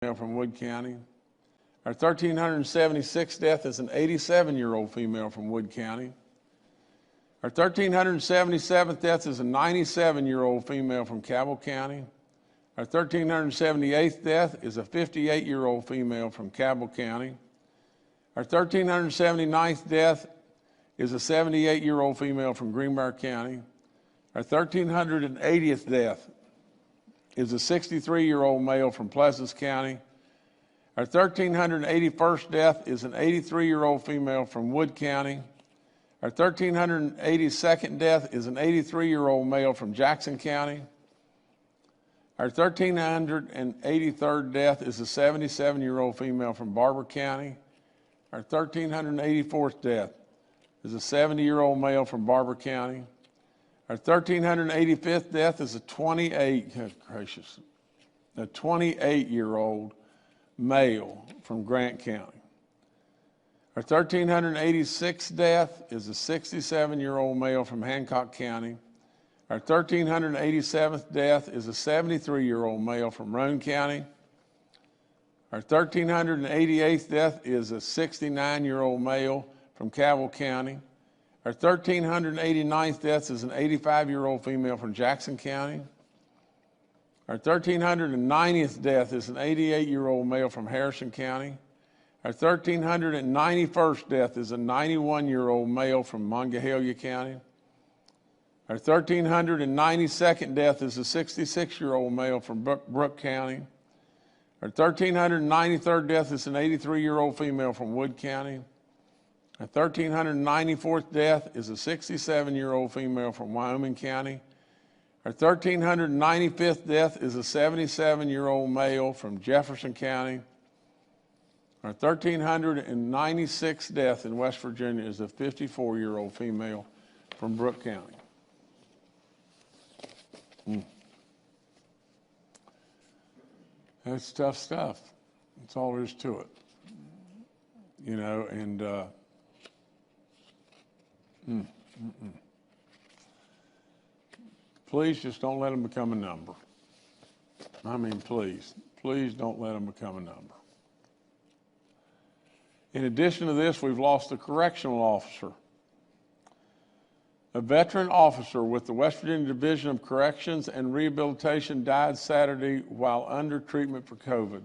from Wood County. Our 1,376th death is an 87-year-old female from Wood County. Our 1,377th death is a 97-year-old female from Cabell County. Our 1,378th death is a 58-year-old female from Cabell County. Our 1,379th death is a 78-year-old female from Greenbrier County. Our 1,380th death is a 63-year-old male from Pleasants County. Our 1,381st death is an 83-year-old female from Wood County. Our 1,382nd death is an 83-year-old male from Jackson County. Our 1,383rd death is a 77-year-old female from Barber County. Our 1,384th death is a 70-year-old male from Barber County. Our 1,385th death is a 28-year-old male from Grant County. Our 1,386th death is a 67-year-old male from Hancock County. Our 1,387th death is a 73-year-old male from Roane County. Our 1,388th death is a 69-year-old male from Cabell County. Our 1,389th death is an 85-year-old female from Jackson County. Our 1,390th death is an 88-year-old male from Harrison County. Our 1,391st death is a 91-year-old male from Monongahela County. Our 1,392nd death is a 66-year-old male from Brooke County. Our 1,393rd death is an 83-year-old female from Wood County. Our 1,394th death is a 67-year-old female from Wyoming County. Our 1,395th death is a 77-year-old male from Jefferson County. Our 1,396th death in West Virginia is a 54-year-old female from Brooke County. That's tough stuff. That's all there is to it. You know, and please just don't let them become a number. I mean, please don't let them become a number. In addition to this, we've lost a correctional officer. A veteran officer with the West Virginia Division of Corrections and Rehabilitation died Saturday while under treatment for COVID.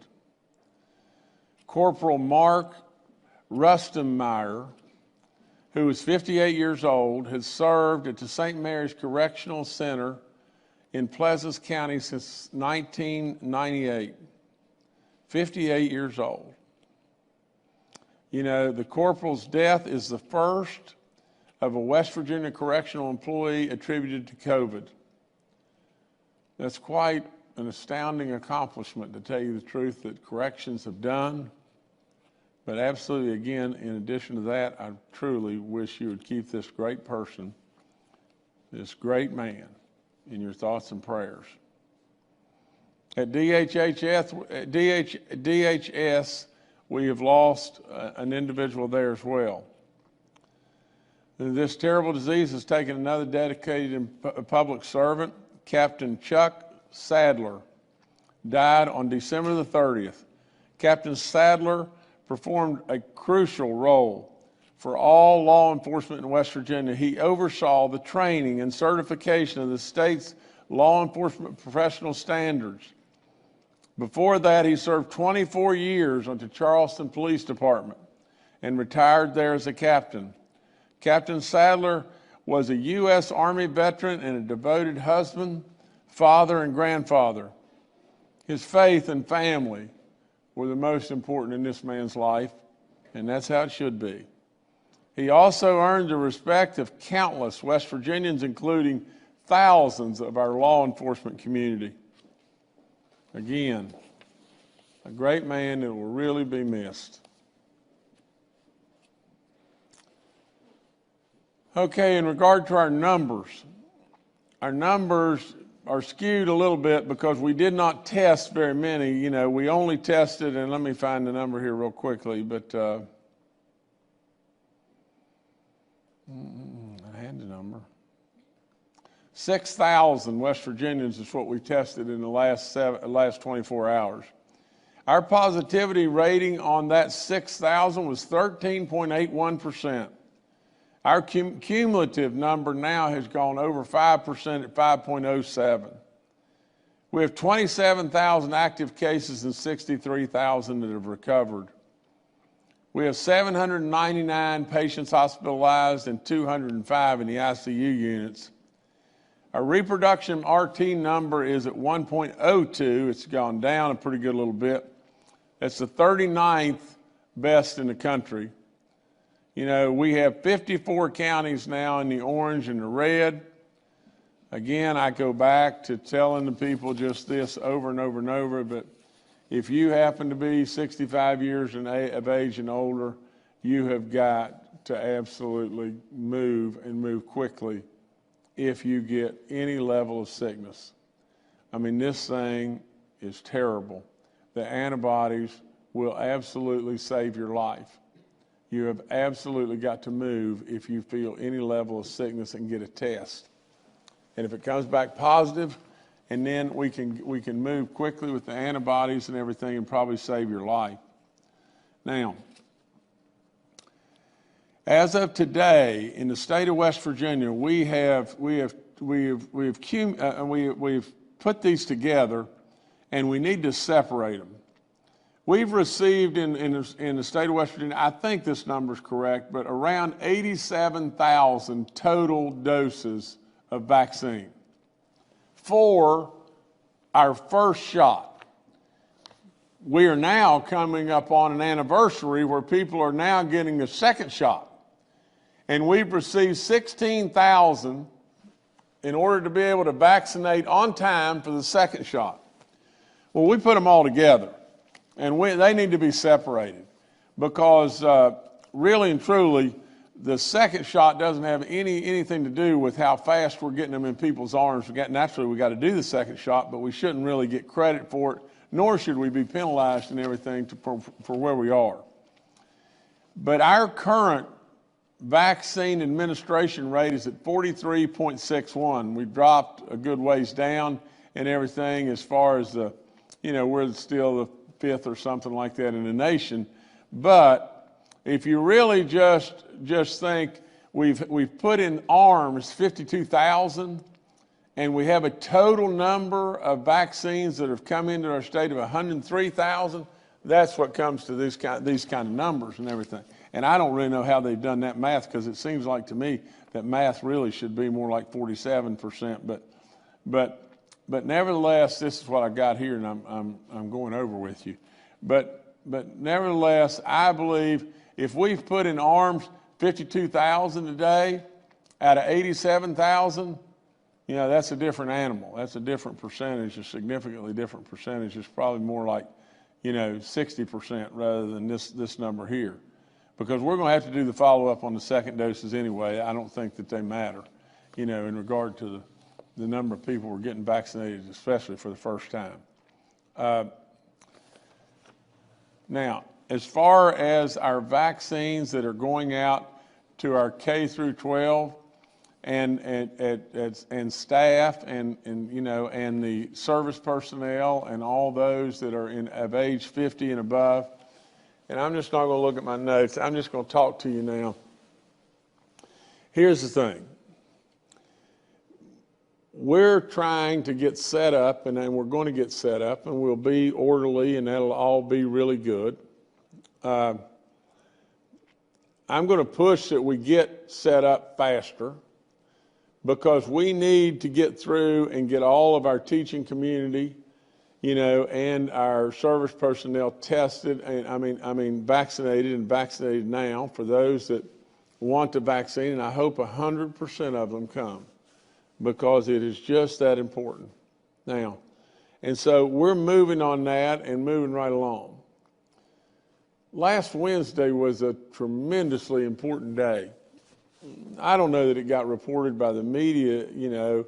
Corporal Mark Rustenmeyer, who is 58 years old, has served at the St. Mary's Correctional Center in Pleasants County since 1998. 58 years old. You know, the corporal's death is the first of a West Virginia correctional employee attributed to COVID. That's quite an astounding accomplishment, to tell you the truth, that corrections have done. But absolutely, again, in addition to that, I truly wish you would keep this great person, this great man, in your thoughts and prayers. At DHS, we have lost an individual there as well. This terrible disease has taken another dedicated public servant. Captain Chuck Sadler died on December the 30th. Captain Sadler performed a crucial role for all law enforcement in West Virginia. He oversaw the training and certification of the state's law enforcement professional standards. Before that, he served 24 years on the Charleston Police Department and retired there as a captain. Captain Sadler was a U.S. Army veteran and a devoted husband, father, and grandfather. His faith and family were the most important in this man's life, and that's how it should be. He also earned the respect of countless West Virginians, including thousands of our law enforcement community. Again, a great man that will really be missed. Okay, in regard to our numbers are skewed a little bit because we did not test very many. You know, we only tested, and let me find the number here real quickly, but I had the number. 6,000 West Virginians is what we tested in the last 24 hours. Our positivity rating on that 6,000 was 13.81%. Our cumulative number now has gone over 5% at 5.07. We have 27,000 active cases and 63,000 that have recovered. We have 799 patients hospitalized and 205 in the ICU units. Our reproduction RT number is at 1.02. It's gone down a pretty good little bit. That's the 39th best in the country. You know, we have 54 counties now in the orange and the red. Again, I go back to telling the people just this over and over and over, but if you happen to be 65 years of age and older, you have got to absolutely move and move quickly if you get any level of sickness. I mean, this thing is terrible. The antibodies will absolutely save your life. You have absolutely got to move if you feel any level of sickness and get a test. And if it comes back positive, and then we can move quickly with the antibodies and everything and probably save your life. Now, as of today, in the state of West Virginia, we've put these together, and we need to separate them. We've received in the state of West Virginia, I think this number is correct, but around 87,000 total doses of vaccine for our first shot. We are now coming up on an anniversary where people are now getting the second shot. And we've received 16,000 in order to be able to vaccinate on time for the second shot. Well, we put them all together, and they need to be separated because really and truly, the second shot doesn't have anything to do with how fast we're getting them in people's arms. Naturally, we got to do the second shot, but we shouldn't really get credit for it, nor should we be penalized and everything for where we are. But our current vaccine administration rate is at 43.61. We dropped a good ways down and everything as far as we're still the fifth or something like that in the nation. But if you really just think we've put in arms 52,000, and we have a total number of vaccines that have come into our state of 103,000, that's what comes to these kind of numbers and everything. And I don't really know how they've done that math, because it seems like to me that math really should be more like 47%. But nevertheless, this is what I got here, and I'm going over with you. But nevertheless, I believe if we've put in arms 52,000 today out of 87,000, that's a different animal. That's a different percentage, a significantly different percentage. It's probably more like 60% rather than this number here. Because we're going to have to do the follow-up on the second doses anyway. I don't think that they matter, in regard to the number of people who are getting vaccinated, especially for the first time. Now, as far as our vaccines that are going out to our K through 12 and staff and the service personnel and all those that are of age 50 and above, and I'm just not going to look at my notes. I'm just going to talk to you now. Here's the thing. We're trying to get set up, and then we're going to get set up, and we'll be orderly, and that'll all be really good. I'm going to push that we get set up faster, because we need to get through and get all of our teaching community, and our service personnel tested, and I mean vaccinated now for those that want the vaccine, and I hope 100% of them come, because it is just that important now. And so we're moving on that and moving right along. Last Wednesday was a tremendously important day. I don't know that it got reported by the media, to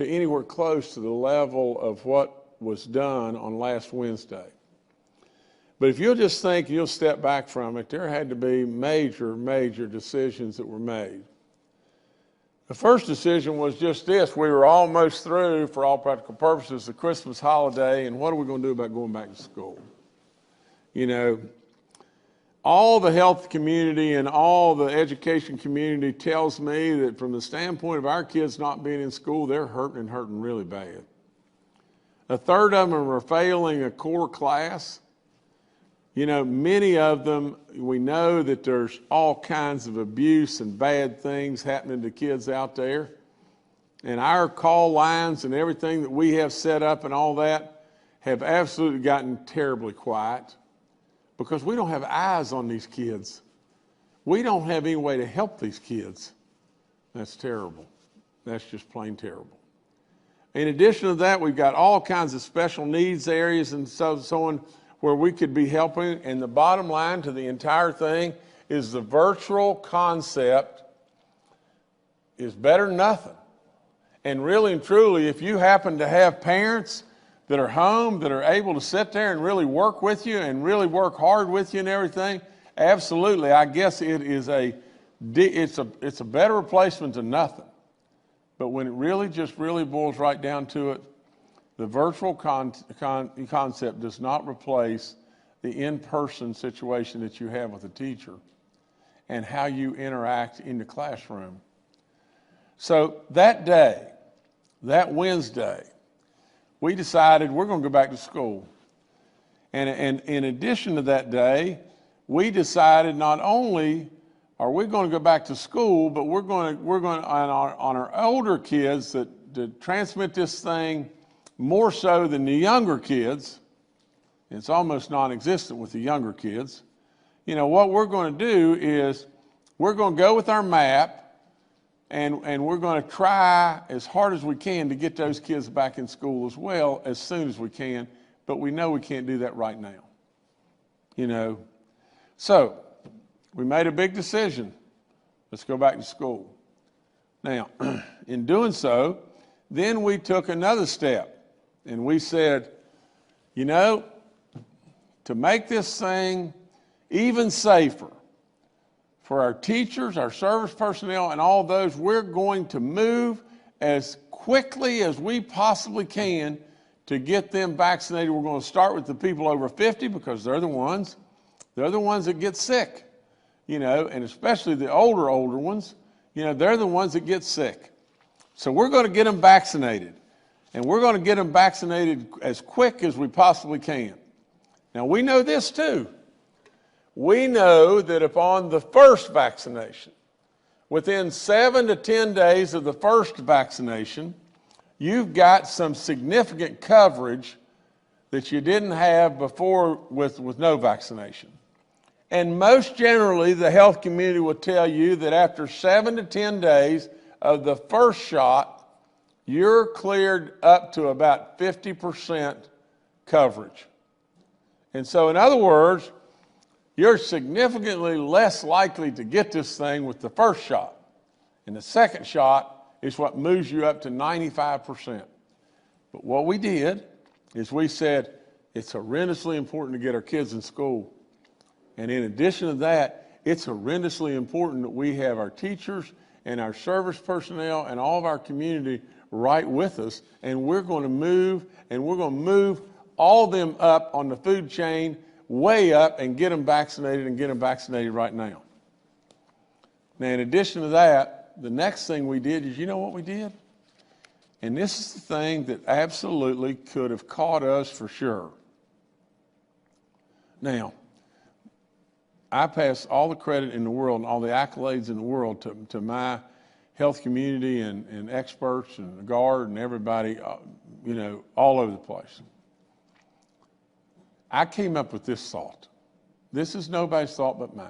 anywhere close to the level of what was done on last Wednesday. But if you'll just think, you'll step back from it, there had to be major, major decisions that were made. The first decision was just this: we were almost through, for all practical purposes, the Christmas holiday, and what are we going to do about going back to school? You know, all the health community and all the education community tells me that from the standpoint of our kids not being in school, they're hurting really bad. A third of them are failing a core class. You know, many of them, we know that there's all kinds of abuse and bad things happening to kids out there. And our call lines and everything that we have set up and all that have absolutely gotten terribly quiet because we don't have eyes on these kids. We don't have any way to help these kids. That's terrible. That's just plain terrible. In addition to that, we've got all kinds of special needs areas and so on where we could be helping. And the bottom line to the entire thing is the virtual concept is better than nothing. And really and truly, if you happen to have parents that are home, that are able to sit there and really work with you and really work hard with you and everything, absolutely, I guess it's a better replacement than nothing. But when it really boils right down to it, the virtual concept does not replace the in-person situation that you have with a teacher and how you interact in the classroom. So that day, that Wednesday, we decided we're going to go back to school. And in addition to that day, we decided not only are we going to go back to school, but we're going on our older kids to transmit this thing more so than the younger kids. It's almost non-existent with the younger kids. You know, what we're going to do is we're going to go with our map and we're going to try as hard as we can to get those kids back in school as well as soon as we can, but we know we can't do that right now. You know, so we made a big decision. Let's go back to school. Now, in doing so, then we took another step and we said, you know, to make this thing even safer for our teachers, our service personnel, and all those, we're going to move as quickly as we possibly can to get them vaccinated. We're going to start with the people over 50 because they're the ones that get sick, you know, and especially the older ones, you know, they're the ones that get sick. So we're going to get them vaccinated, and we're going to get them vaccinated as quick as we possibly can. Now, we know this too. We know that upon the first vaccination, within 7 to 10 days of the first vaccination, you've got some significant coverage that you didn't have before with no vaccination. And most generally, the health community will tell you that after 7 to 10 days of the first shot, you're cleared up to about 50% coverage. And so, in other words, you're significantly less likely to get this thing with the first shot. And the second shot is what moves you up to 95%. But what we did is we said it's horrendously important to get our kids in school. And in addition to that, it's horrendously important that we have our teachers and our service personnel and all of our community right with us. And we're going to move all of them up on the food chain, way up, and get them vaccinated right now. Now, in addition to that, the next thing we did is, you know what we did? And this is the thing that absolutely could have caught us for sure. Now, I pass all the credit in the world and all the accolades in the world to my health community and experts and the guard and everybody, you know, all over the place. I came up with this thought. This is nobody's thought but mine.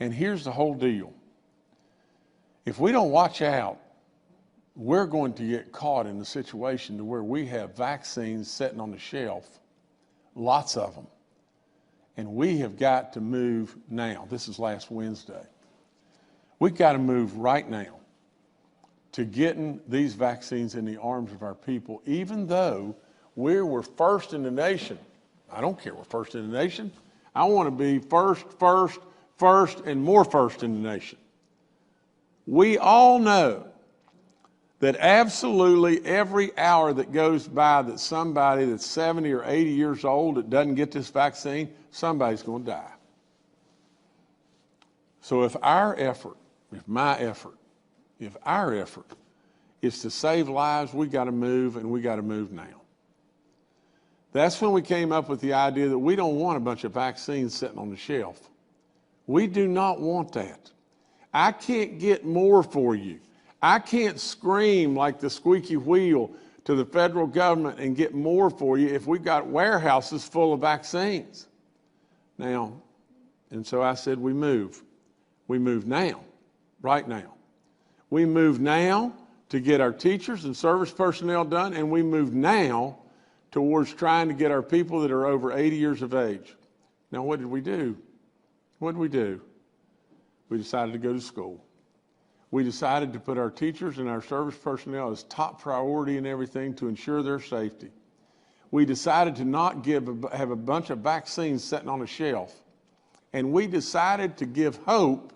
And here's the whole deal. If we don't watch out, we're going to get caught in the situation to where we have vaccines sitting on the shelf, lots of them. And we have got to move now. This is last Wednesday. We've got to move right now to getting these vaccines in the arms of our people, even though we were first in the nation. I don't care we're first in the nation. I want to be first, and more first in the nation. We all know that absolutely every hour that goes by that somebody that's 70 or 80 years old that doesn't get this vaccine, somebody's going to die. So if our effort, if our effort is to save lives, we got to move, and we got to move now. That's when we came up with the idea that we don't want a bunch of vaccines sitting on the shelf. We do not want that. I can't get more for you. I can't scream like the squeaky wheel to the federal government and get more for you if we've got warehouses full of vaccines. Now, and so I said we move. We move now, right now. We move now to get our teachers and service personnel done, and we move now towards trying to get our people that are over 80 years of age. Now, what did we do? What did we do? We decided to go to school. We decided to put our teachers and our service personnel as top priority in everything to ensure their safety. We decided to not have a bunch of vaccines sitting on a shelf. And we decided to give hope,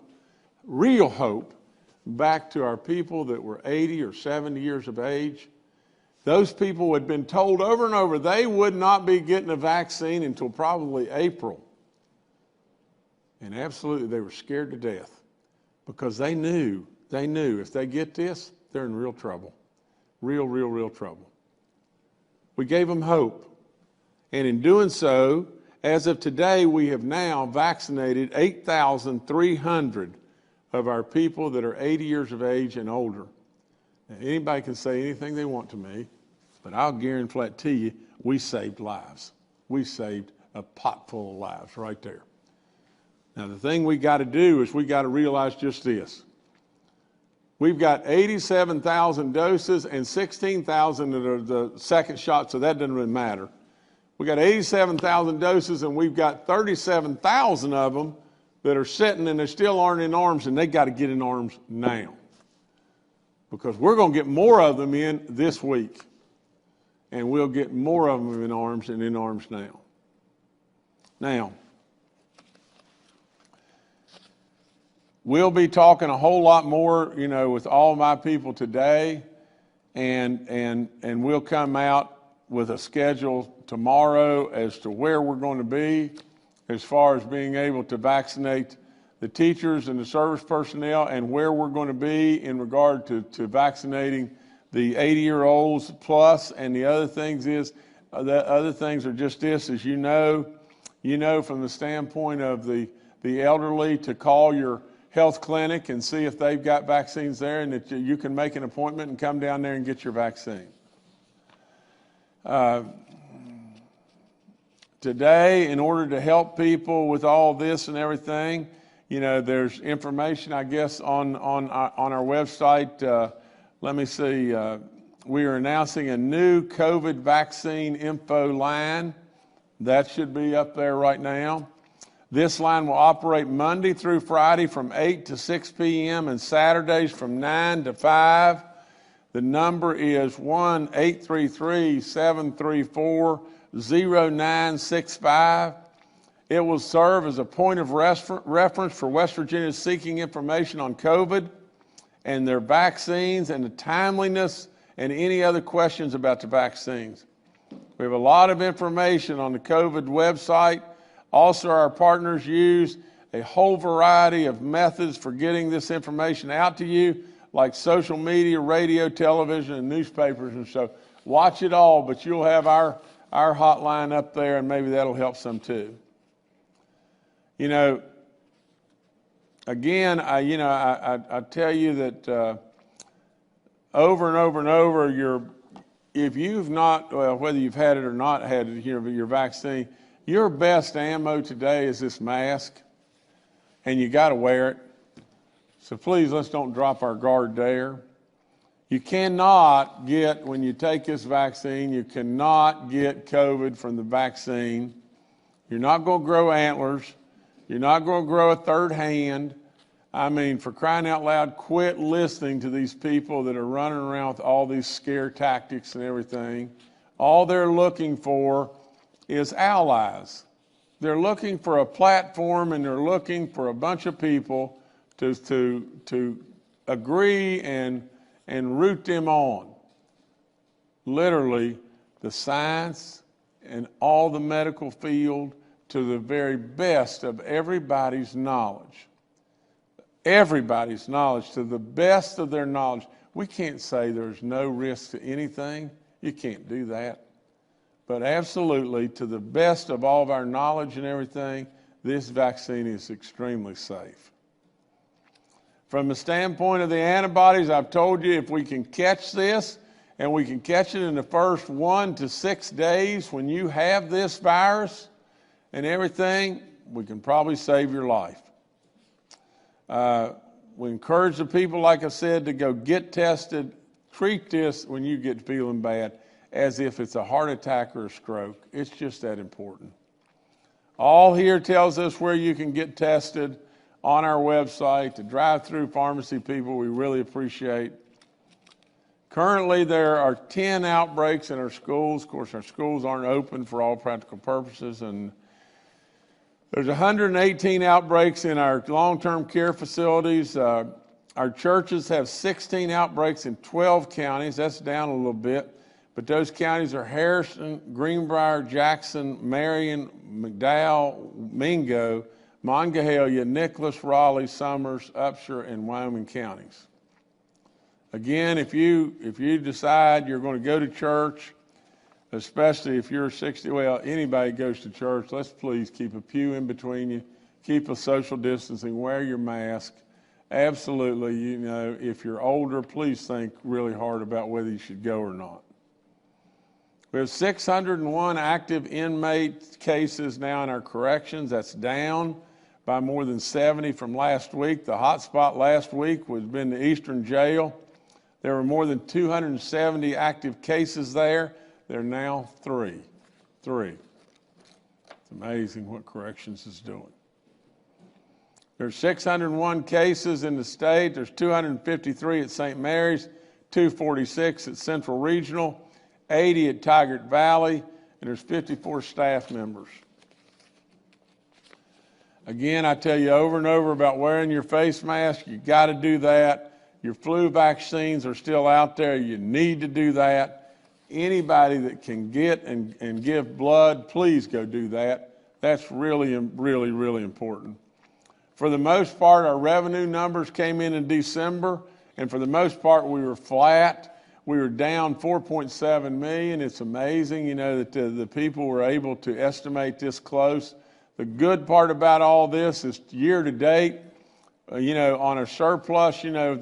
real hope, back to our people that were 80 or 70 years of age. Those people had been told over and over they would not be getting a vaccine until probably April. And absolutely they were scared to death because they knew if they get this, they're in real trouble. Real trouble. We gave them hope. And in doing so, as of today, we have now vaccinated 8,300 of our people that are 80 years of age and older. Now, anybody can say anything they want to me, but I'll guarantee you, we saved lives. We saved a pot full of lives right there. Now, the thing we got to do is we got to realize just this. We've got 87,000 doses and 16,000 that are the second shot, so that doesn't really matter. We got 87,000 doses, and we've got 37,000 of them that are sitting and they still aren't in arms, and they got to get in arms now. Because we're going to get more of them in this week, and we'll get more of them in arms and in arms now. Now, we'll be talking a whole lot more, with all my people today, and we'll come out with a schedule tomorrow as to where we're going to be as far as being able to vaccinate the teachers and the service personnel, and where we're going to be in regard to vaccinating the 80-year-olds plus. And the other things are just this, as you know from the standpoint of the elderly, to call your health clinic and see if they've got vaccines there, and that you can make an appointment and come down there and get your vaccine. Today, in order to help people with all this and everything, there's information, I guess, on our website. Let me see. We are announcing a new COVID vaccine info line. That should be up there right now. This line will operate Monday through Friday from 8 to 6 p.m. and Saturdays from 9 to 5. The number is 1-833-734-0965. It will serve as a point of reference for West Virginians seeking information on COVID and their vaccines and the timeliness and any other questions about the vaccines. We have a lot of information on the COVID website. Also, our partners use a whole variety of methods for getting this information out to you, like social media, radio, television, and newspapers. And so watch it all, but you'll have our hotline up there, and maybe that'll help some too. Again, I tell you that over and over and over, if you've not, whether you've had it or not had it, your vaccine, your best ammo today is this mask, and you got to wear it. So please, let's don't drop our guard there. You cannot get, when you take this vaccine, you cannot get COVID from the vaccine. You're not going to grow antlers. You're not going to grow a third hand. I mean, for crying out loud, quit listening to these people that are running around with all these scare tactics and everything. All they're looking for is allies. They're looking for a platform, and they're looking for a bunch of people to agree and and root them on literally the science and all the medical field to the very best of everybody's knowledge. Everybody's knowledge, to the best of their knowledge. We can't say there's no risk to anything. You can't do that. But absolutely, to the best of all of our knowledge and everything, this vaccine is extremely safe. From the standpoint of the antibodies, I've told you if we can catch this, and we can catch it in the first 1 to 6 days when you have this virus and everything, we can probably save your life. We encourage the people, like I said, to go get tested. Treat this when you get feeling bad as if it's a heart attack or a stroke. It's just that important. All here tells us where you can get tested on our website. The drive-through pharmacy people, we really appreciate. Currently, there are 10 outbreaks in our schools. Of course, our schools aren't open for all practical purposes, and there's 118 outbreaks in our long-term care facilities. Our churches have 16 outbreaks in 12 counties. That's down a little bit, but those counties are Harrison, Greenbrier, Jackson, Marion, McDowell, Mingo, Monongahela, Nicholas, Raleigh, Summers, Upshur, and Wyoming counties. Again, if you decide you're going to go to church, especially if you're 60, well, anybody goes to church, let's please keep a pew in between you, keep a social distancing, wear your mask. Absolutely, you know, if you're older, please think really hard about whether you should go or not. We have 601 active inmate cases now in our corrections. That's down by more than 70 from last week. The hot spot last week was been the Eastern Jail. There were more than 270 active cases there. There are now three. It's amazing what corrections is doing. There's 601 cases in the state. There's 253 at St. Mary's, 246 at Central Regional, 80 at Tigard Valley, and there's 54 staff members. Again, I tell you over and over about wearing your face mask. You got to do that. Your flu vaccines are still out there. You need to do that. Anybody that can get and give blood, please go do that. That's really, really, really important. For the most part, our revenue numbers came in December, and for the most part, we were flat. We were down $4.7 million. It's amazing, you know, that the people were able to estimate this close. The good part about all this is year to date, you know, on a surplus, you know,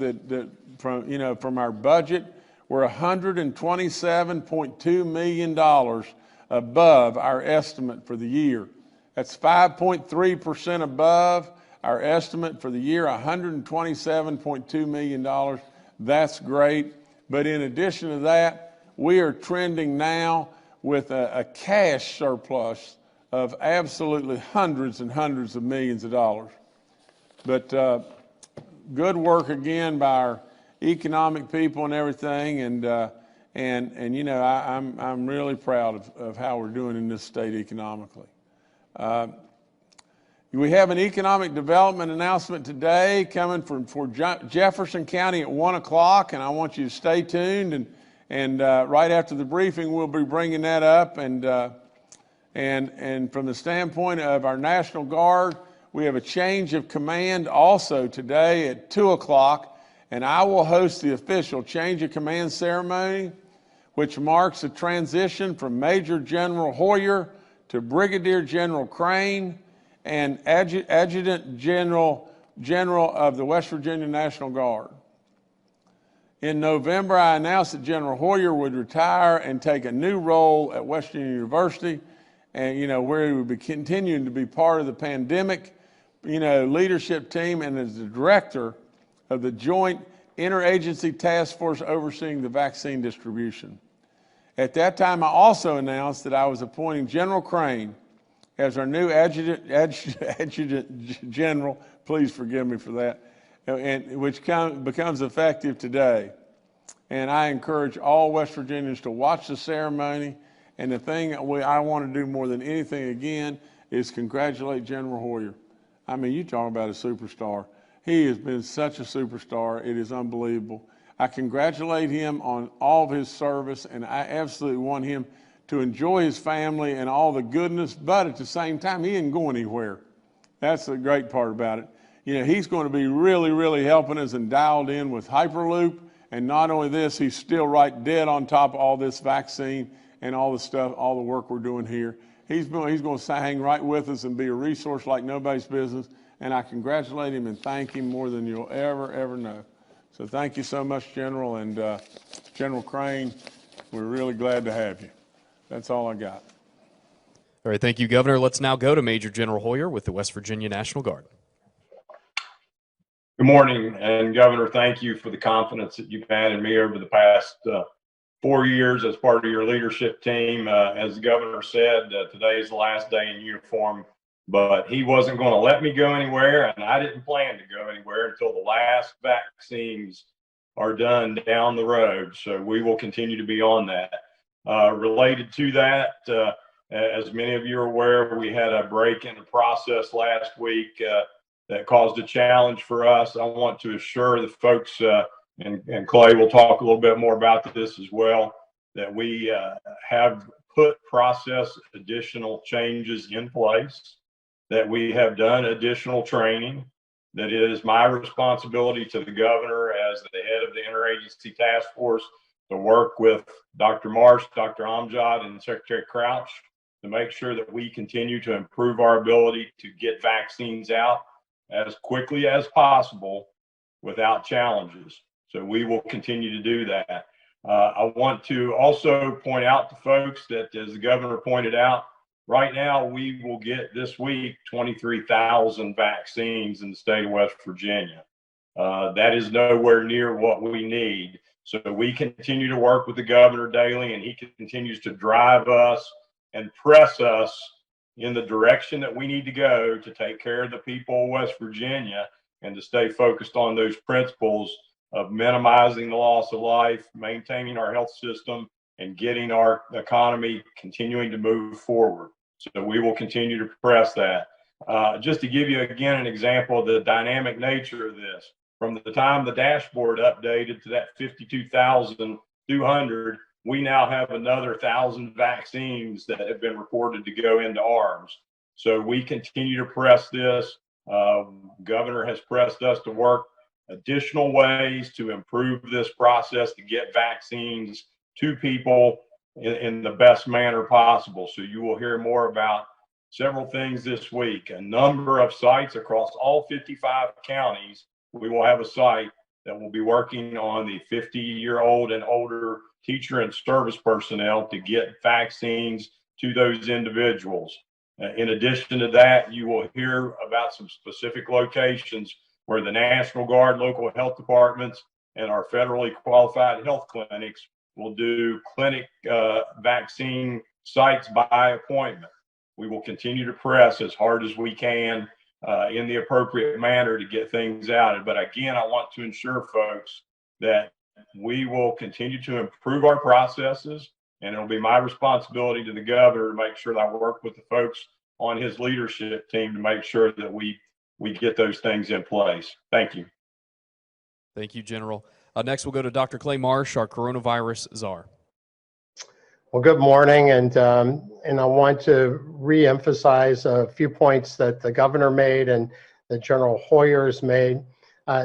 from our budget, we're $127.2 million above our estimate for the year. That's 5.3% above our estimate for the year, $127.2 million. That's great. But in addition to that, we are trending now with a cash surplus of absolutely hundreds and hundreds of millions of dollars. But good work again by our economic people and everything, and you know, I'm really proud of how we're doing in this state economically. We have an economic development announcement today coming for Jefferson County at 1 o'clock, and I want you to stay tuned. And right after the briefing, we'll be bringing that up. And from the standpoint of our National Guard, we have a change of command also today at 2 o'clock, and I will host the official change of command ceremony, which marks a transition from Major General Hoyer to Brigadier General Crane and Adjutant General of the West Virginia National Guard. In November, I announced that General Hoyer would retire and take a new role at West Virginia University, and you know, where he would be continuing to be part of the pandemic, you know, leadership team, and as the director of the Joint Interagency Task Force overseeing the vaccine distribution. At that time, I also announced that I was appointing General Crane as our new adjutant general. Please forgive me for that, and which becomes effective today. And I encourage all West Virginians to watch the ceremony. And the thing I want to do more than anything again is congratulate General Hoyer. I mean, you talk about a superstar. He has been such a superstar. It is unbelievable. I congratulate him on all of his service, and I absolutely want him to enjoy his family and all the goodness, but at the same time, he isn't going anywhere. That's the great part about it. You know, he's going to be really, really helping us and dialed in with Hyperloop. And not only this, he's still right dead on top of all this vaccine and all the stuff, all the work we're doing here. He's going to hang right with us and be a resource like nobody's business. And I congratulate him and thank him more than you'll ever know. So thank you so much, General. And General Crane, we're really glad to have you. That's all I got. All right, thank you, Governor. Let's now go to Major General Hoyer with the West Virginia National Guard. Good morning, and Governor, thank you for the confidence that you've had in me over the past 4 years as part of your leadership team. As the Governor said, today is the last day in uniform, but he wasn't going to let me go anywhere, and I didn't plan to go anywhere until the last vaccines are done down the road. So we will continue to be on that. Related to that, as many of you are aware, we had a break in the process last week that caused a challenge for us. I want to assure the folks, and Clay will talk a little bit more about this as well, that we have put process additional changes in place, that we have done additional training, that it is my responsibility to the Governor as the head of the Interagency Task Force to work with Dr. Marsh, Dr. Amjad, and Secretary Crouch to make sure that we continue to improve our ability to get vaccines out as quickly as possible without challenges. So we will continue to do that. I want to also point out to folks that, as the Governor pointed out, right now we will get this week 23,000 vaccines in the state of West Virginia. That is nowhere near what we need. So we continue to work with the Governor daily, and he continues to drive us and press us in the direction that we need to go to take care of the people of West Virginia and to stay focused on those principles of minimizing the loss of life, maintaining our health system, and getting our economy continuing to move forward. So we will continue to press that. Just to give you again an example of the dynamic nature of this, from the time the dashboard updated to that 52,200, we now have another 1,000 vaccines that have been reported to go into arms. So we continue to press this. Governor has pressed us to work additional ways to improve this process to get vaccines to people in the best manner possible. So you will hear more about several things this week. A number of sites across all 55 counties. We will have a site that will be working on the 50-year-old and older teacher and service personnel to get vaccines to those individuals. In addition to that, you will hear about some specific locations where the National Guard, local health departments, and our federally qualified health clinics will do clinic vaccine sites by appointment. We will continue to press as hard as we can in the appropriate manner to get things out. But again, I want to ensure folks that we will continue to improve our processes, and it'll be my responsibility to the Governor to make sure that I work with the folks on his leadership team to make sure that we get those things in place. Thank you. Thank you, General. Next, we'll go to Dr. Clay Marsh, our coronavirus czar. Well, good morning, and I want to re-emphasize a few points that the Governor made and that General Hoyer's made.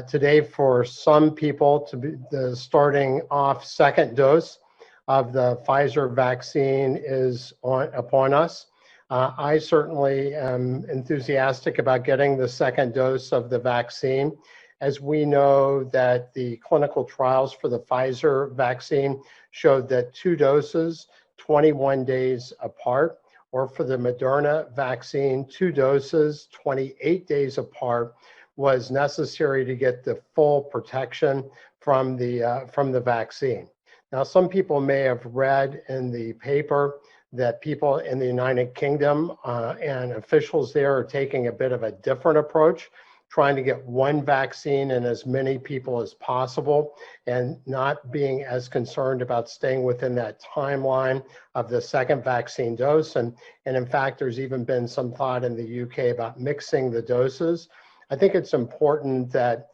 Today, for some people, to be starting off second dose of the Pfizer vaccine is upon us. I certainly am enthusiastic about getting the second dose of the vaccine, as we know that the clinical trials for the Pfizer vaccine showed that 2 doses, 21 days apart, or for the Moderna vaccine, 2 doses, 28 days apart, was necessary to get the full protection from the vaccine. Now, some people may have read in the paper that people in the United Kingdom and officials there are taking a bit of a different approach, trying to get one vaccine in as many people as possible and not being as concerned about staying within that timeline of the second vaccine dose. And in fact, there's even been some thought in the UK about mixing the doses. I think it's important that,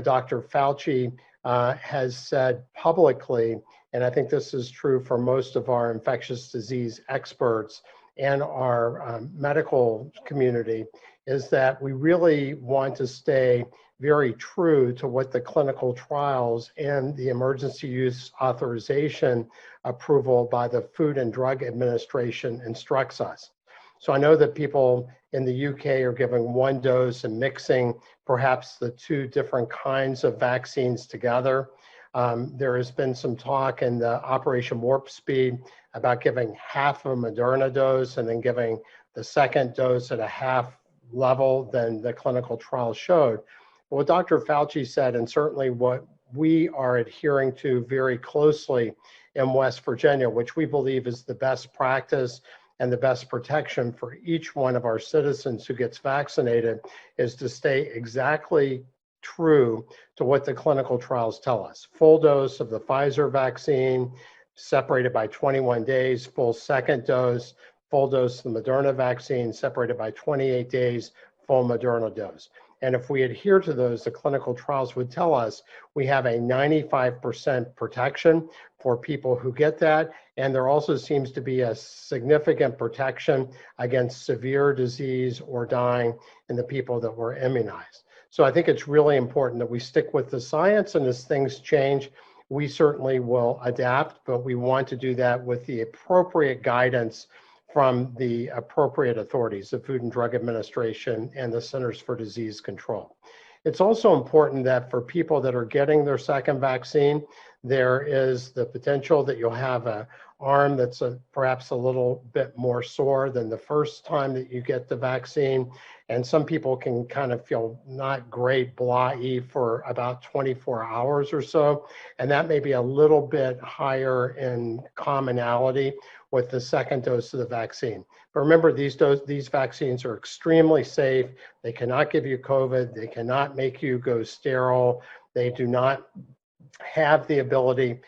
Dr. Fauci has said publicly, and I think this is true for most of our infectious disease experts and our medical community, is that we really want to stay very true to what the clinical trials and the emergency use authorization approval by the Food and Drug Administration instructs us. So I know that people in the UK are giving one dose and mixing perhaps the two different kinds of vaccines together. There has been some talk in the Operation Warp Speed about giving half a Moderna dose and then giving the second dose at a half level than the clinical trial showed. What Dr. Fauci said, and certainly what we are adhering to very closely in West Virginia, which we believe is the best practice and the best protection for each one of our citizens who gets vaccinated, is to stay exactly true to what the clinical trials tell us. Full dose of the Pfizer vaccine, separated by 21 days, full second dose, full dose of the Moderna vaccine, separated by 28 days, full Moderna dose. And if we adhere to those, the clinical trials would tell us we have a 95% protection for people who get that. And there also seems to be a significant protection against severe disease or dying in the people that were immunized. So I think it's really important that we stick with the science, and as things change, we certainly will adapt, but we want to do that with the appropriate guidance from the appropriate authorities, the Food and Drug Administration and the Centers for Disease Control. It's also important that for people that are getting their second vaccine, there is the potential that you'll have an arm that's perhaps a little bit more sore than the first time that you get the vaccine. And some people can kind of feel not great, blah-y for about 24 hours or so. And that may be a little bit higher in commonality with the second dose of the vaccine. But remember, these vaccines are extremely safe. They cannot give you COVID. They cannot make you go sterile. They do not have the ability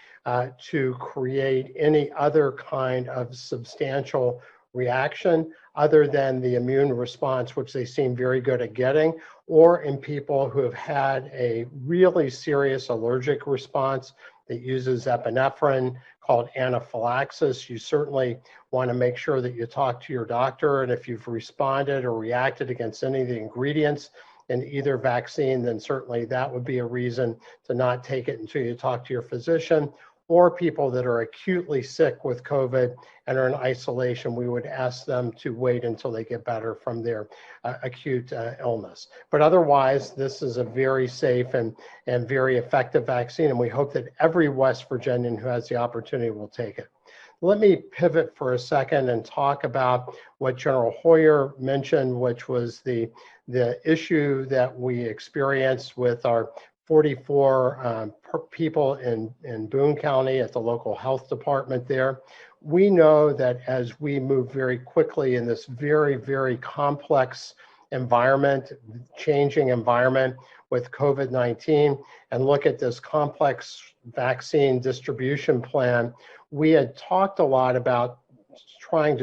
to create any other kind of substantial reaction other than the immune response, which they seem very good at getting, or in people who have had a really serious allergic response that uses epinephrine called anaphylaxis. You certainly want to make sure that you talk to your doctor, and if you've responded or reacted against any of the ingredients in either vaccine, then certainly that would be a reason to not take it until you talk to your physician. Or people that are acutely sick with COVID and are in isolation, we would ask them to wait until they get better from their acute illness. But otherwise, this is a very safe and very effective vaccine, and we hope that every West Virginian who has the opportunity will take it. Let me pivot for a second and talk about what General Hoyer mentioned, which was the issue that we experienced with our 44 people in Boone County at the local health department there. We know that as we move very quickly in this very, very complex environment, changing environment with COVID-19, and look at this complex vaccine distribution plan, we had talked a lot about starting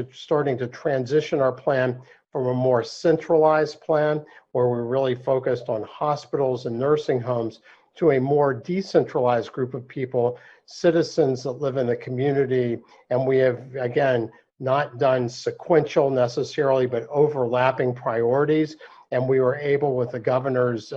to transition our plan from a more centralized plan where we're really focused on hospitals and nursing homes to a more decentralized group of people, citizens that live in the community. And we have, again, not done sequential necessarily, but overlapping priorities. And we were able, with the governor's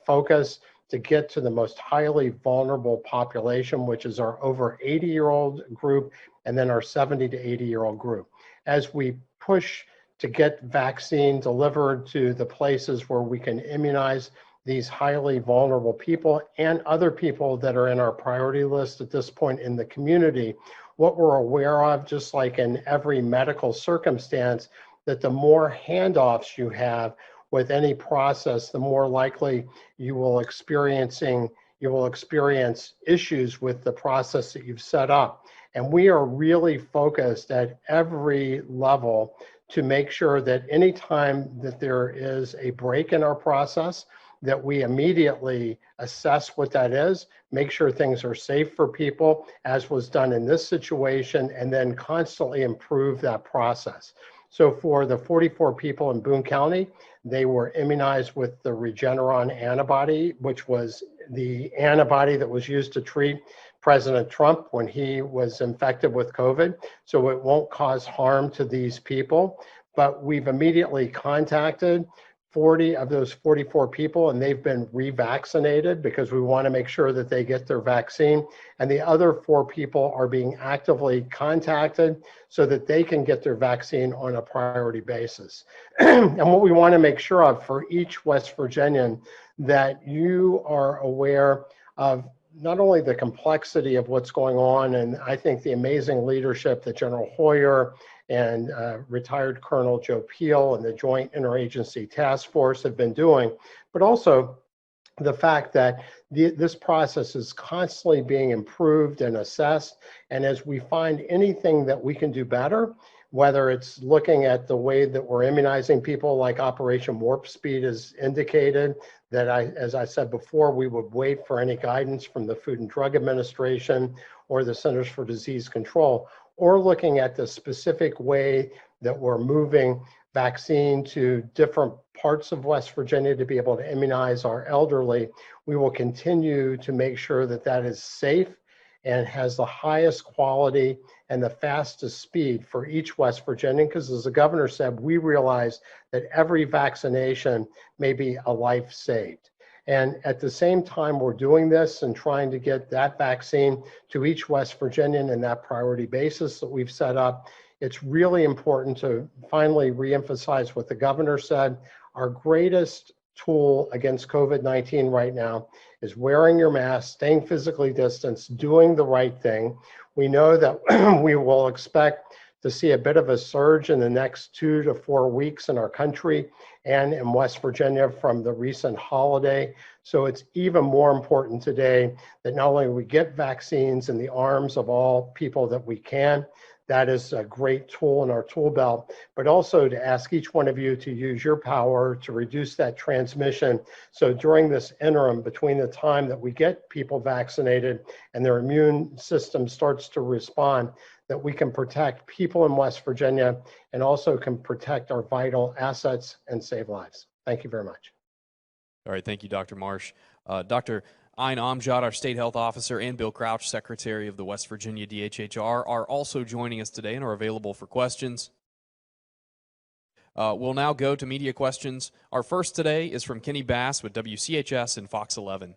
focus, to get to the most highly vulnerable population, which is our over 80-year-old group, and then our 70 to 80-year-old group. As we push to get vaccine delivered to the places where we can immunize these highly vulnerable people and other people that are in our priority list at this point in the community, what we're aware of, just like in every medical circumstance, that the more handoffs you have with any process, the more likely you will experience issues with the process that you've set up. And we are really focused at every level to make sure that anytime that there is a break in our process, that we immediately assess what that is, make sure things are safe for people, as was done in this situation, and then constantly improve that process. So for the 44 people in Boone County, they were immunized with the Regeneron antibody, which was the antibody that was used to treat President Trump when he was infected with COVID. So it won't cause harm to these people. But we've immediately contacted 40 of those 44 people, and they've been revaccinated because we want to make sure that they get their vaccine. And the other 4 people are being actively contacted so that they can get their vaccine on a priority basis. And what we want to make sure of for each West Virginian, that you are aware of not only the complexity of what's going on, and I think the amazing leadership that General Hoyer and retired Colonel Joe Peel and the Joint Interagency Task Force have been doing, but also the fact that this process is constantly being improved and assessed. And as we find anything that we can do better, whether it's looking at the way that we're immunizing people, like Operation Warp Speed has indicated, that as I said before, we would wait for any guidance from the Food and Drug Administration or the Centers for Disease Control, or looking at the specific way that we're moving vaccine to different parts of West Virginia to be able to immunize our elderly. We will continue to make sure that that is safe and has the highest quality and the fastest speed for each West Virginian, because as the governor said, we realize that every vaccination may be a life saved. And at the same time we're doing this and trying to get that vaccine to each West Virginian in that priority basis that we've set up, it's really important to finally reemphasize what the governor said. Our greatest tool against COVID-19 right now is wearing your mask, staying physically distanced, doing the right thing. We know that we will expect to see a bit of a surge in the next 2 to 4 weeks in our country and in West Virginia from the recent holiday. So it's even more important today that not only we get vaccines in the arms of all people that we can, that is a great tool in our tool belt, but also to ask each one of you to use your power to reduce that transmission. So during this interim, between the time that we get people vaccinated and their immune system starts to respond, that we can protect people in West Virginia and also can protect our vital assets and save lives. Thank you very much. All right, thank you, Dr. Marsh. Dr. Ayn Amjad, our state health officer, and Bill Crouch, secretary of the West Virginia DHHR, are also joining us today and are available for questions. We'll now go to media questions. Our first today is from Kenny Bass with WCHS and Fox 11.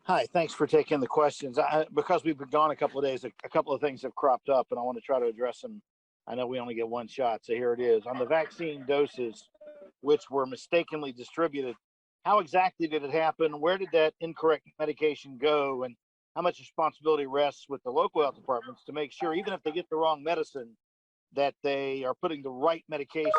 Hi, thanks for taking the questions. Because we've been gone a couple of days, a couple of things have cropped up, and I want to try to address them. I know we only get one shot, so here it is. On the vaccine doses, which were mistakenly distributed, how exactly did it happen? Where did that incorrect medication go? And how much responsibility rests with the local health departments to make sure, even if they get the wrong medicine, that they are putting the right medication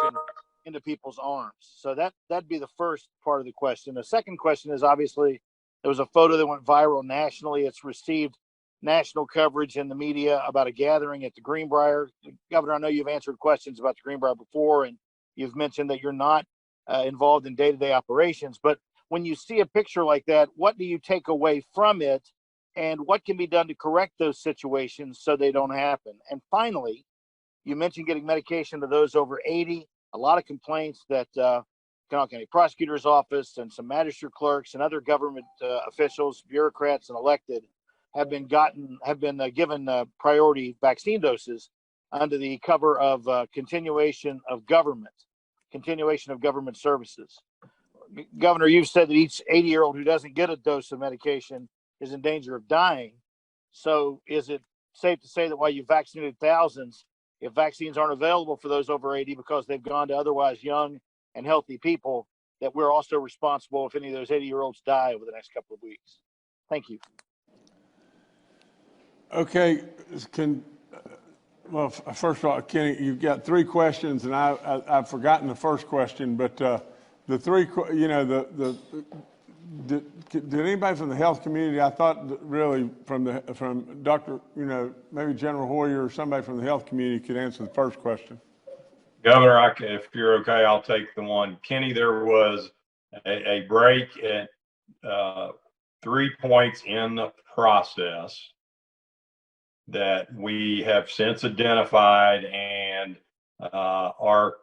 into people's arms? So that'd be the first part of the question. The second question is, obviously, there was a photo that went viral nationally. It's received national coverage in the media about a gathering at the Greenbrier. Governor, I know you've answered questions about the Greenbrier before, and you've mentioned that you're not involved in day-to-day operations. But when you see a picture like that, what do you take away from it, and what can be done to correct those situations so they don't happen? And finally, you mentioned getting medication to those over 80. A lot of complaints that Kanawha County Prosecutor's Office and some magistrate clerks and other government officials, bureaucrats, and elected have been given priority vaccine doses under the cover of continuation of government services. Governor, you've said that each 80-year-old who doesn't get a dose of medication is in danger of dying. So is it safe to say that while you vaccinated thousands, if vaccines aren't available for those over 80 because they've gone to otherwise young and healthy people, that we're also responsible if any of those 80-year-olds die over the next couple of weeks? Thank you. Okay, well, first of all, Kenny, you've got 3 questions, and I've forgotten the first question, but the 3, did anybody from the health community? I thought really from Dr. Maybe General Hoyer or somebody from the health community could answer the first question. Governor, if you're okay, I'll take the one. Kenny, there was a break at 3 points in the process that we have since identified and are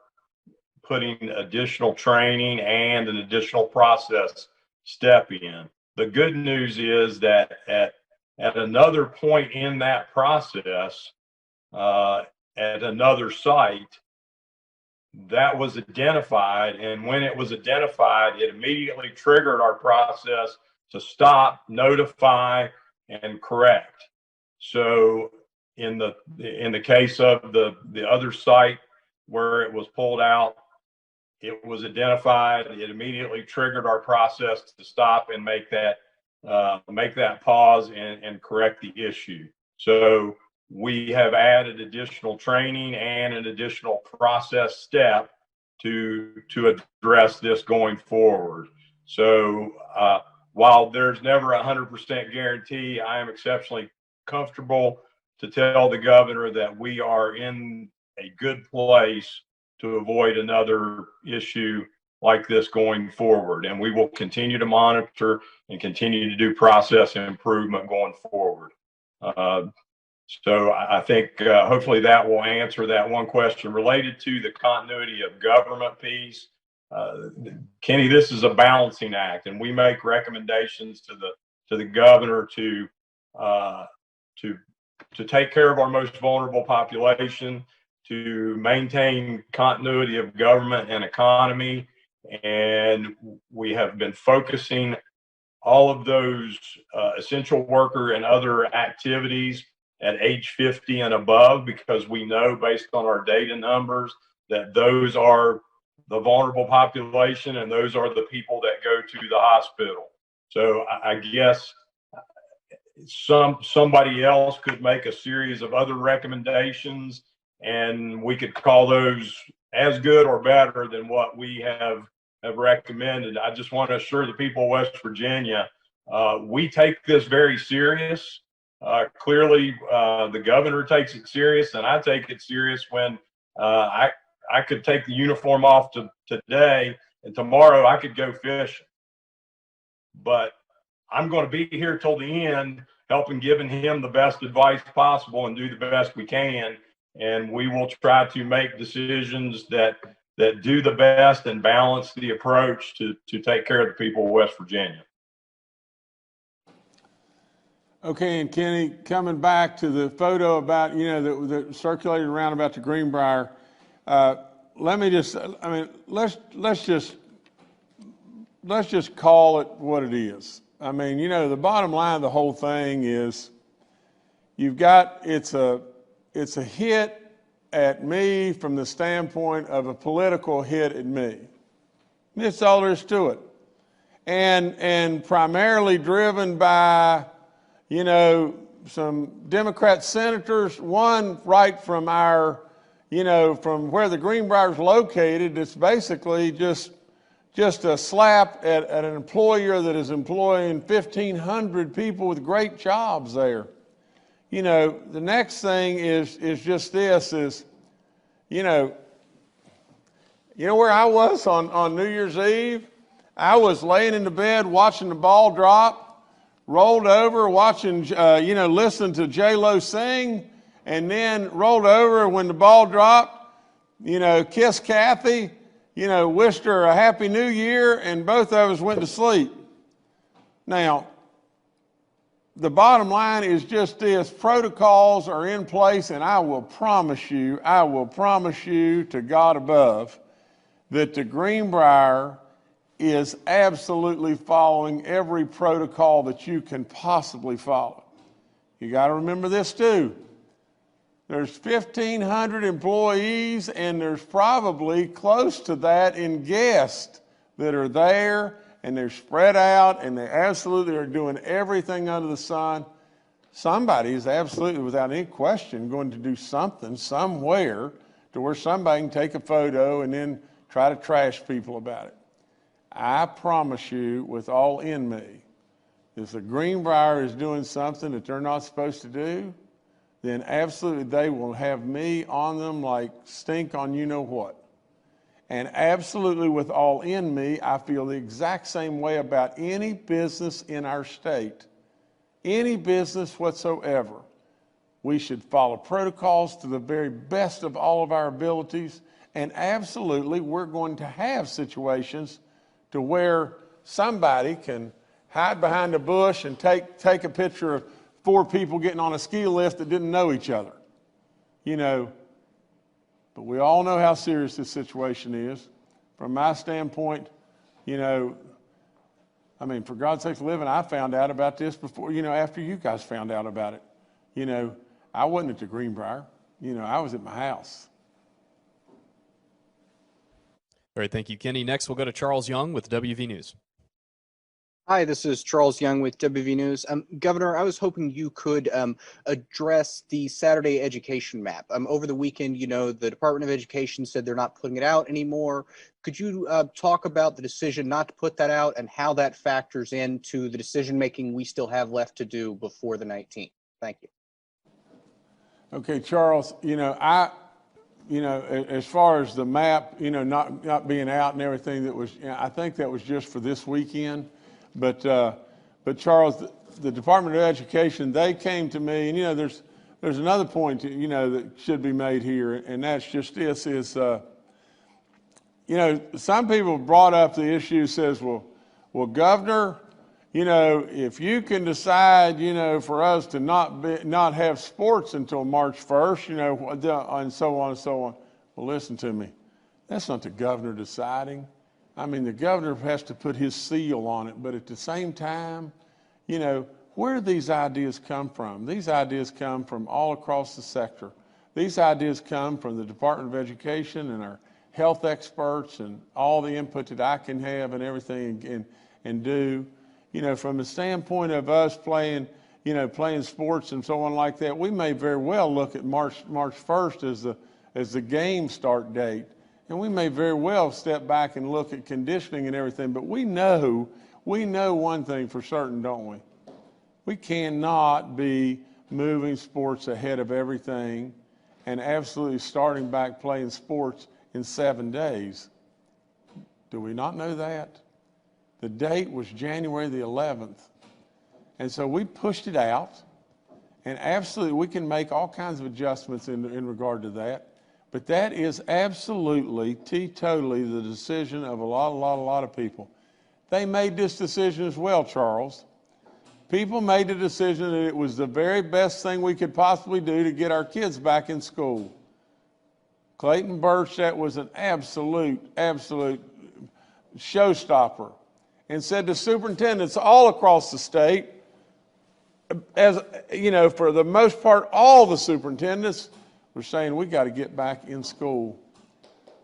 putting additional training and an additional process step in. The good news is that at another point in that process, at another site, that was identified. And when it was identified, it immediately triggered our process to stop, notify, and correct. So in the case of the other site where it was pulled out, it was identified. It immediately triggered our process to stop and make that pause and correct the issue. So we have added additional training and an additional process step to address this going forward. So while there's never 100% guarantee, I am exceptionally comfortable to tell the governor that we are in a good place to avoid another issue like this going forward. And we will continue to monitor and continue to do process improvement going forward. So I think hopefully that will answer that one question related to the continuity of government piece. Kenny, this is a balancing act, and we make recommendations to the governor to take care of our most vulnerable population, to maintain continuity of government and economy. And we have been focusing all of those essential worker and other activities at age 50 and above, because we know based on our data numbers that those are the vulnerable population and those are the people that go to the hospital. So I guess somebody else could make a series of other recommendations, and we could call those as good or better than what we have recommended. I just want to assure the people of West Virginia, we take this very serious. Clearly, the governor takes it serious, and I take it serious. When I could take the uniform off today, and tomorrow I could go fishing. But I'm going to be here till the end, helping giving him the best advice possible and do the best we can. And we will try to make decisions that do the best and balance the approach to take care of the people of West Virginia. Okay, and Kenny, coming back to the photo about, that circulated around about the Greenbrier, let's just call it what it is. I mean, the bottom line of the whole thing is it's a hit at me from the standpoint of a political hit at me. That's all there is to it. And primarily driven by, some Democrat senators, one right from from where the Greenbrier is located. It's basically just a slap at an employer that is employing 1,500 people with great jobs there. The next thing is just this is, where I was on New Year's Eve? I was laying in the bed watching the ball drop, rolled over watching, listening to J-Lo sing, and then rolled over when the ball dropped, kissed Kathy, wished her a happy new year, and both of us went to sleep. Now, the bottom line is just this: protocols are in place, and I will promise you to God above that the Greenbrier is absolutely following every protocol that you can possibly follow. You got to remember this too. There's 1,500 employees, and there's probably close to that in guests that are there, and they're spread out, and they absolutely are doing everything under the sun. Somebody is absolutely, without any question, going to do something somewhere to where somebody can take a photo and then try to trash people about it. I promise you, with all in me, if the Greenbrier is doing something that they're not supposed to do, then absolutely they will have me on them like stink on you-know-what. And absolutely with all in me, I feel the exact same way about any business in our state, any business whatsoever. We should follow protocols to the very best of all of our abilities, and absolutely we're going to have situations to where somebody can hide behind a bush and take a picture of 4 people getting on a ski lift that didn't know each other. You know, but we all know how serious this situation is. From my standpoint, you know, I mean, for God's sake, living, I found out about this before, you know, after you guys found out about it. You know, I wasn't at the Greenbrier. You know, I was at my house. All right, thank you, Kenny. Next, we'll go to Charles Young with WV News. Hi, this is Charles Young with WV News. Governor, I was hoping you could address the Saturday education map. Over the weekend, you know, the Department of Education said they're not putting it out anymore. Could you talk about the decision not to put that out and how that factors into the decision-making we still have left to do before the 19th? Thank you. Okay, Charles, you know, as far as the map, you know, not being out and everything, that was, you know, I think that was just for this weekend. But Charles, the Department of Education, they came to me, and you know, there's another point, you know, that should be made here, and that's just this is, you know, some people brought up the issue, says, well, Governor, you know, if you can decide, you know, for us to not have sports until March 1st, you know, and so on and so on. Well, listen to me. That's not the governor deciding. I mean, the governor has to put his seal on it, but at the same time, you know, where do these ideas come from? These ideas come from all across the sector. These ideas come from the Department of Education and our health experts and all the input that I can have and everything and do. You know, from the standpoint of us playing sports and so on like that, we may very well look at March 1st as the game start date. And we may very well step back and look at conditioning and everything, but we know one thing for certain, don't we? We cannot be moving sports ahead of everything and absolutely starting back playing sports in 7 days. Do we not know that? The date was January the 11th. And so we pushed it out, and absolutely we can make all kinds of adjustments in regard to that. But that is absolutely, totally the decision of a lot of people. They made this decision as well, Charles. People made the decision that it was the very best thing we could possibly do to get our kids back in school. Clayton Birch, that was an absolute showstopper, and said to superintendents all across the state, as you know, for the most part, all the superintendents were saying, we got to get back in school.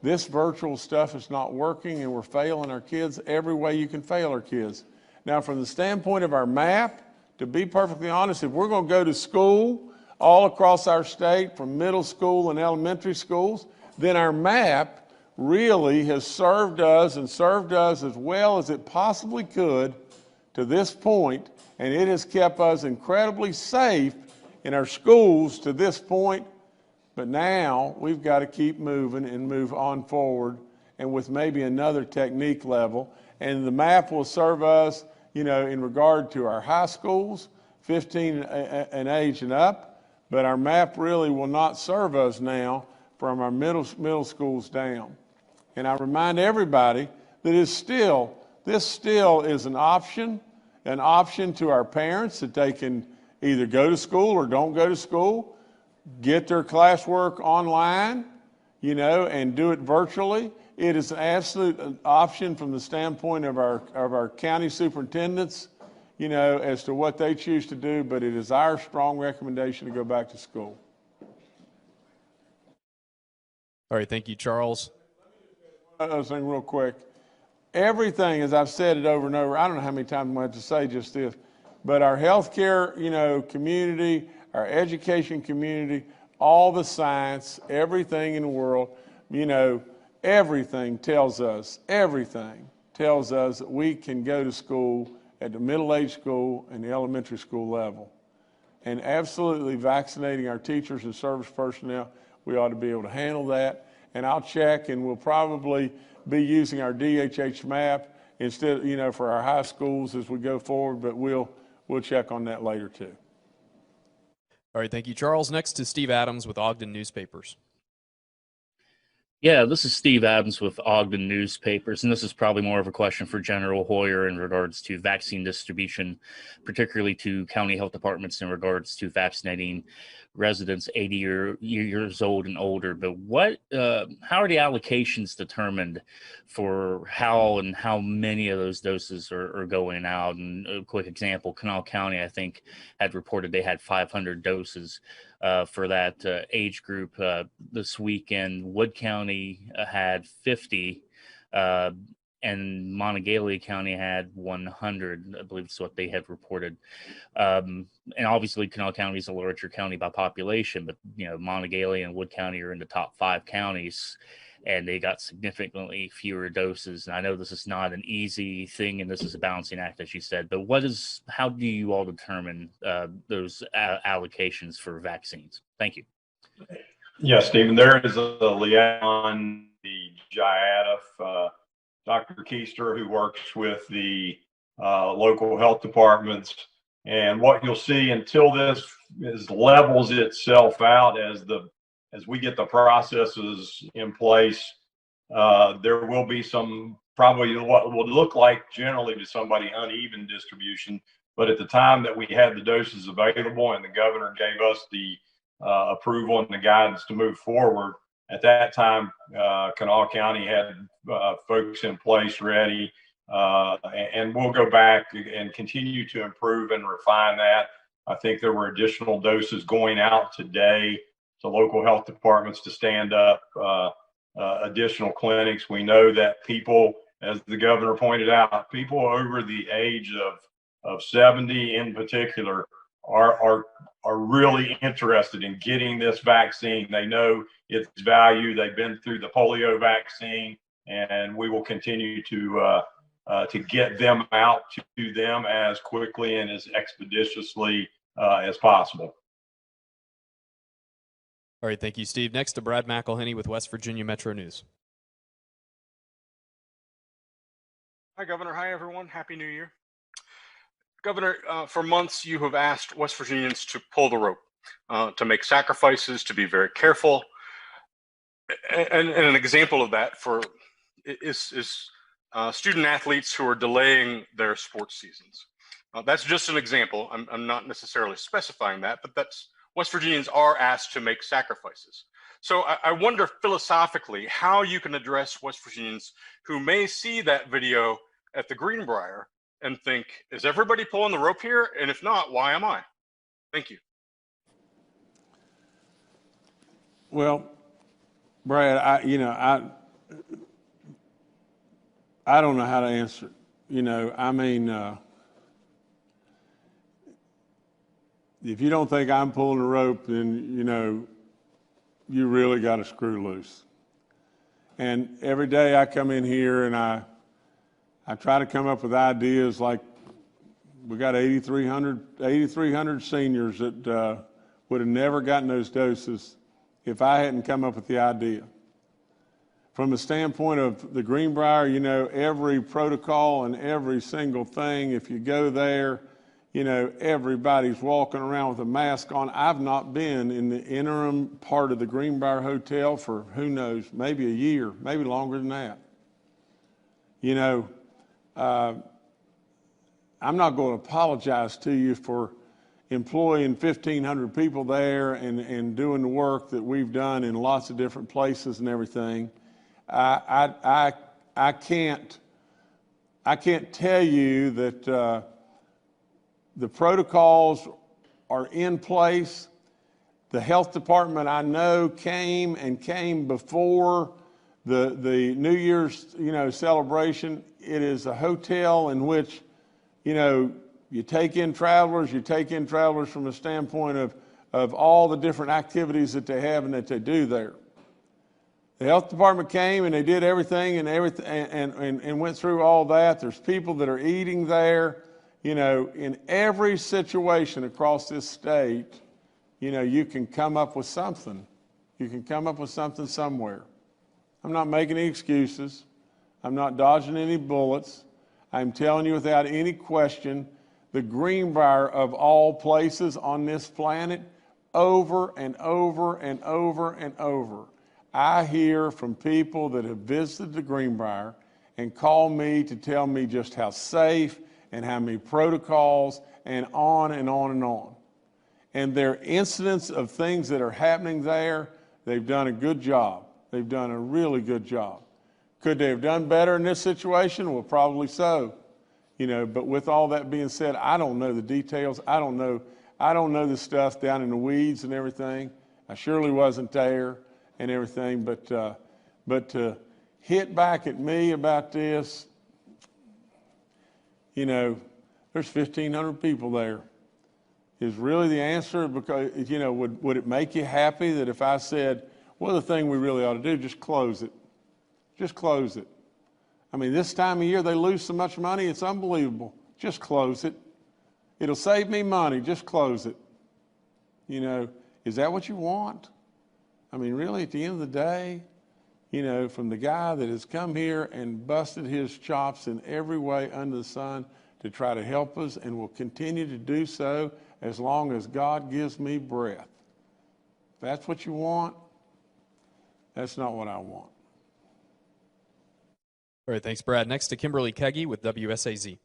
This virtual stuff is not working, and we're failing our kids every way you can fail our kids. Now, from the standpoint of our map, to be perfectly honest, if we're going to go to school all across our state, from middle school and elementary schools, then our map really has served us as well as it possibly could to this point, and it has kept us incredibly safe in our schools to this point. But now we've got to keep moving and move on forward, and with maybe another technique level. And the map will serve us, you know, in regard to our high schools, 15 and age and up, but our map really will not serve us now from our middle schools down. And I remind everybody that this still is an option to our parents, that they can either go to school or don't go to school, get their classwork online, you know, and do it virtually. It is an absolute option from the standpoint of our county superintendents, you know, as to what they choose to do, but it is our strong recommendation to go back to school. All right, thank you, Charles. Another thing real quick. Everything, as I've said it over and over, I don't know how many times I'm going to have to say just this, but our healthcare, you know, community, our education community, all the science, everything in the world, you know, everything tells us that we can go to school at the middle-age school and the elementary school level. And absolutely vaccinating our teachers and service personnel, we ought to be able to handle that. And I'll check, and we'll probably be using our DHH map instead, you know, for our high schools as we go forward, but we'll check on that later too. All right, thank you, Charles. Next is Steve Adams with Ogden Newspapers. Yeah, this is Steve Adams with Ogden Newspapers, and this is probably more of a question for General Hoyer in regards to vaccine distribution, particularly to county health departments in regards to vaccinating residents 80 years old and older. But how are the allocations determined for how and how many of those doses are going out? And a quick example, Kanawha County, I think, had reported they had 500 doses for that age group this weekend. Wood County had 50, and Monongalia County had 100, I believe is what they had reported. And obviously, Kanawha County is a larger county by population, but Monongalia and Wood County are in the top 5 counties, and they got significantly fewer doses. And I know this is not an easy thing, and this is a balancing act, as you said, but how do you all determine those allocations for vaccines? Thank you. Yes, Stephen, there is a liaison, the GIADF, Dr. Keister, who works with the local health departments. And what you'll see until this levels itself out, as we get the processes in place, there will be some probably what will look like generally to somebody uneven distribution. But at the time that we had the doses available and the governor gave us the approval and the guidance to move forward, at that time, Kanawha County had folks in place ready, and we'll go back and continue to improve and refine that. I think there were additional doses going out today to local health departments to stand up additional clinics. We know that people, as the governor pointed out, people over the age of 70 in particular are really interested in getting this vaccine. They know its value. They've been through the polio vaccine, and we will continue to get them out to them as quickly and as expeditiously as possible. All right, thank you, Steve. Next to Brad Mcelhinney with West Virginia Metro News. Hi, Governor. Hi, everyone. Happy New Year. Governor, for months you have asked West Virginians to pull the rope, to make sacrifices, to be very careful. And an example of that is student athletes who are delaying their sports seasons. That's just an example. I'm not necessarily specifying that, but that's West Virginians are asked to make sacrifices. So I wonder philosophically how you can address West Virginians who may see that video at the Greenbrier and think, is everybody pulling the rope here? And if not, why am I? Thank you. Well, Brad, I don't know how to answer. If you don't think I'm pulling the rope, then, you really got to screw loose. And every day I come in here and I try to come up with ideas. Like we got 8,300 seniors that would have never gotten those doses if I hadn't come up with the idea. From the standpoint of the Greenbrier, every protocol and every single thing, if you go there, everybody's walking around with a mask on. I've not been in the interim part of the Greenbrier Hotel for who knows, maybe a year, maybe longer than that. I'm not going to apologize to you for employing 1,500 people there and doing the work that we've done in lots of different places and everything. I can't tell you that the protocols are in place. The health department, I know, came before the New Year's celebration. It is a hotel in which you take in travelers from the standpoint of all the different activities that they have and that they do there. The health department came and they did everything and went through all that. There's people that are eating there. In every situation across this state, you can come up with something. You can come up with something somewhere. I'm not making any excuses. I'm not dodging any bullets. I'm telling you without any question, the Greenbrier of all places on this planet, over and over and over and over, I hear from people that have visited the Greenbrier and call me to tell me just how safe and how many protocols and on and on and on. And there are incidents of things that are happening there. They've done a good job. They've done a really good job. Could they have done better in this situation? Well, probably so. But with all that being said, I don't know the details. I don't know the stuff down in the weeds and everything. I surely wasn't there and everything, but to hit back at me about this, there's 1,500 people there. Is really the answer? Because, would it make you happy that if I said, well, the thing we really ought to do, just close it. Just close it. I mean, this time of year, they lose so much money, it's unbelievable. Just close it. It'll save me money. Just close it. Is that what you want? I mean, really, at the end of the day, from the guy that has come here and busted his chops in every way under the sun to try to help us and will continue to do so as long as God gives me breath. If that's what you want, that's not what I want. All right, thanks, Brad. Next to Kimberly Keggy with WSAZ.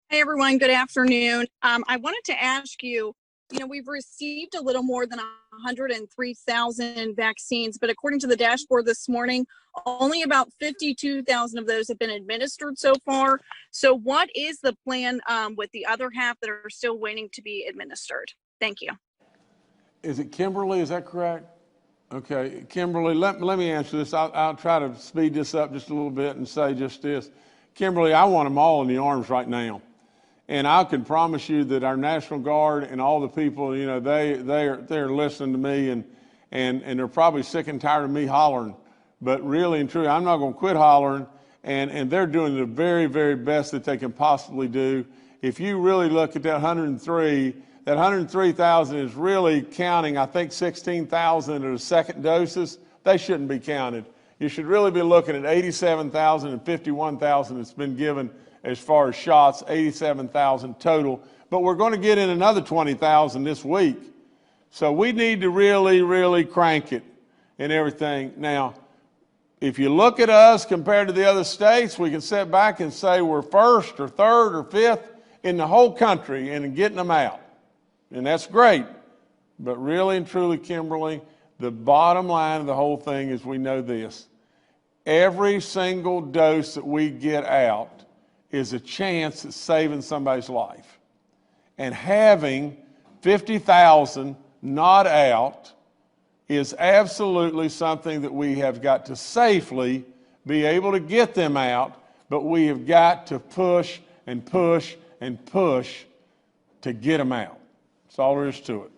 Hey, everyone. Good afternoon. I wanted to ask you, we've received a little more than 103,000 vaccines, but according to the dashboard this morning, only about 52,000 of those have been administered so far. So what is the plan with the other half that are still waiting to be administered? Thank you. Is it Kimberly? Is that correct? Okay, Kimberly, let me answer this. I'll try to speed this up just a little bit and say just this. Kimberly, I want them all in the arms right now. And I can promise you that our National Guard and all the people, they're listening to me and they're probably sick and tired of me hollering. But really and truly, I'm not going to quit hollering. And they're doing the very, very best that they can possibly do. If you really look at that 103,000 is really counting, I think 16,000 are the second doses. They shouldn't be counted. You should really be looking at 87,000 and 51,000 that's been given as far as shots, 87,000 total. But we're going to get in another 20,000 this week. So we need to really, really crank it and everything. Now, if you look at us compared to the other states, we can sit back and say we're first or third or fifth in the whole country in getting them out. And that's great. But really and truly, Kimberly, the bottom line of the whole thing is we know this. Every single dose that we get out is a chance at saving somebody's life. And having 50,000 not out is absolutely something that we have got to safely be able to get them out, but we have got to push and push and push to get them out. That's all there is to it.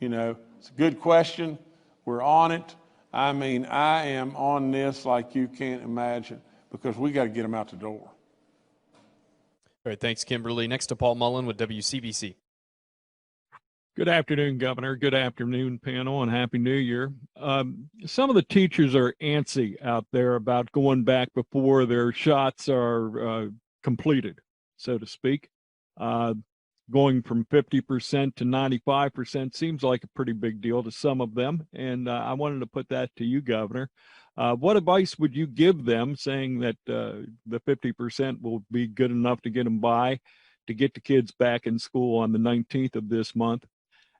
It's a good question. We're on it. I mean, I am on this like you can't imagine because we got to get them out the door. All right, thanks, Kimberly. Next to Paul Mullen with WCBC. Good afternoon, Governor. Good afternoon, panel, and Happy New Year. Some of the teachers are antsy out there about going back before their shots are completed, so to speak. Going from 50% to 95% seems like a pretty big deal to some of them, and I wanted to put that to you, Governor. What advice would you give them, saying that the 50% will be good enough to get them by, to get the kids back in school on the 19th of this month?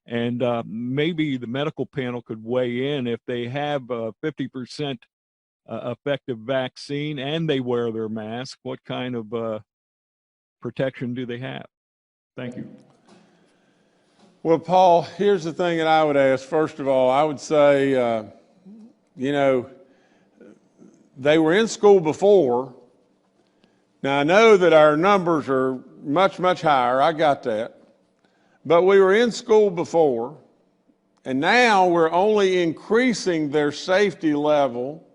And maybe the medical panel could weigh in if they have a 50% effective vaccine and they wear their mask, what kind of protection do they have? Thank you. Well, Paul, here's the thing that I would ask. First of all, I would say, they were in school before. Now, I know that our numbers are much, much higher. I got that. But we were in school before, and now we're only increasing their safety level.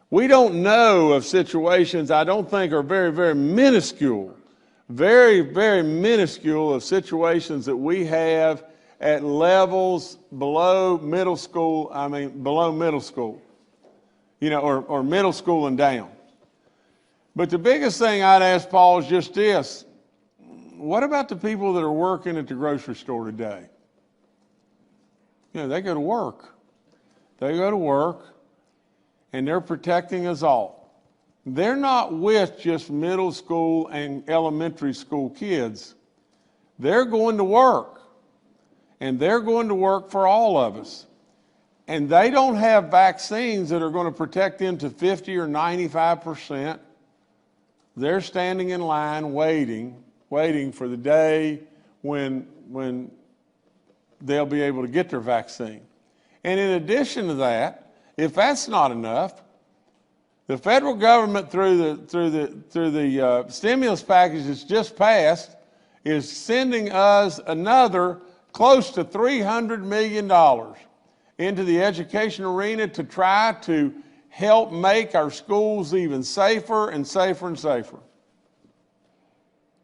We don't know of situations, I don't think, are very, very minuscule, very, very minuscule of situations that we have at levels below middle school, or middle school and down. But the biggest thing I'd ask Paul is just this. What about the people that are working at the grocery store today? They go to work. They go to work, and they're protecting us all. They're not with just middle school and elementary school kids. They're going to work, and they're going to work for all of us. And they don't have vaccines that are going to protect them to 50 or 95%. They're standing in line waiting for the day when they'll be able to get their vaccine. And in addition to that, if that's not enough, the federal government through the stimulus package that's just passed is sending us another close to $300 million into the education arena to try to help make our schools even safer and safer and safer.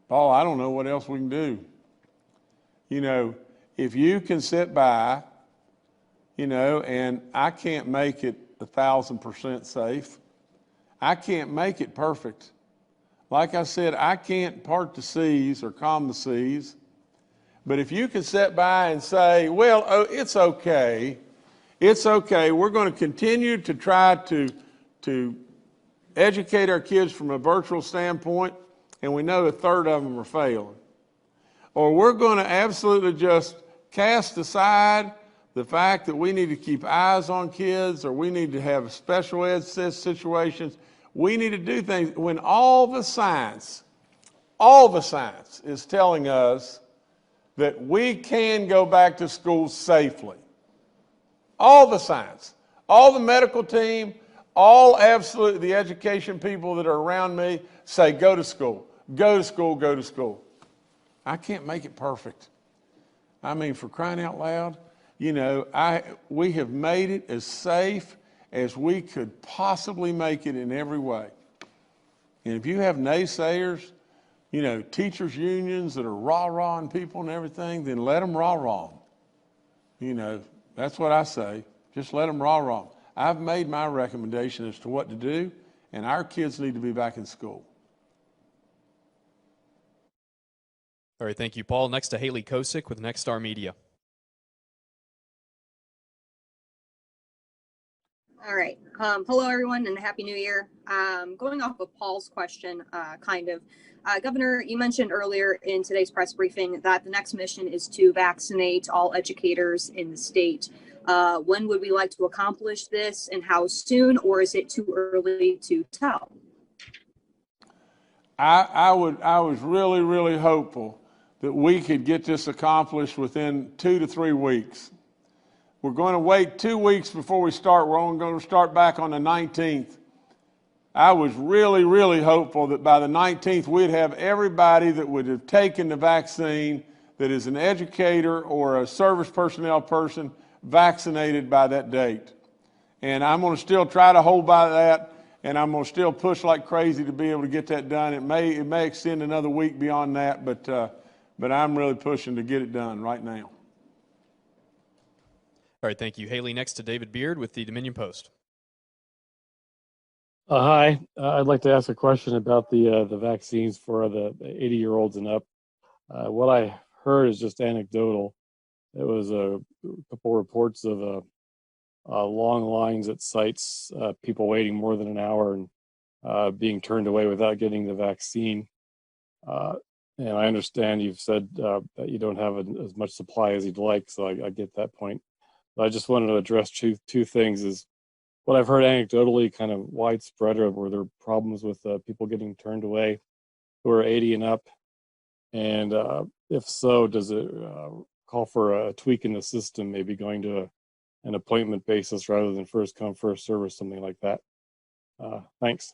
Paul, I don't know what else we can do. You know, if you can sit by, you know, and I can't make it 1,000% safe. I can't make it perfect. Like I said, I can't part the seas or calm the seas. But if you can sit by and say, well, oh, it's okay. It's okay. We're going to continue to try to educate our kids from a virtual standpoint, and we know a third of them are failing. Or we're going to absolutely just cast aside the fact that we need to keep eyes on kids, or we need to have special ed situations. We need to do things when all the science is telling us that we can go back to school safely. All the science, all the medical team, all absolutely the education people that are around me say, go to school, go to school, go to school. I can't make it perfect. I mean, for crying out loud, you know, we have made it as safe as we could possibly make it in every way. And if you have naysayers, you know, teachers' unions that are rah-rahing people and everything, then let them rah-rah. You know, that's what I say. Just let them rah-rah. I've made my recommendation as to what to do, and our kids need to be back in school. All right, thank you, Paul. Next to Haley Kosick with Next Star Media. All right. Hello, everyone, and Happy New Year. Going off of Paul's question, Governor, you mentioned earlier in today's press briefing that the next mission is to vaccinate all educators in the state. When would we like to accomplish this, and how soon, or is it too early to tell? I was really, really hopeful that we could get this accomplished within 2 to 3 weeks. We're going to wait 2 weeks before we start. We're only going to start back on the 19th. I was really, really hopeful that by the 19th, we'd have everybody that would have taken the vaccine that is an educator or a service personnel person vaccinated by that date. And I'm going to still try to hold by that, and I'm going to still push like crazy to be able to get that done. It may extend another week beyond that, but I'm really pushing to get it done right now. All right, thank you. Haley, next to David Beard with the Dominion Post. Hi, I'd like to ask a question about the vaccines for the 80-year-olds and up. What I heard is just anecdotal. There was a couple reports of long lines at sites, people waiting more than an hour and being turned away without getting the vaccine. And I understand you've said that you don't have as much supply as you'd like, so I get that point. But I just wanted to address two things. Is what I've heard anecdotally kind of widespread, or were there problems with people getting turned away who are 80 and up? And if so, does it call for a tweak in the system, maybe going to an appointment basis rather than first come, first serve or something like that? Thanks.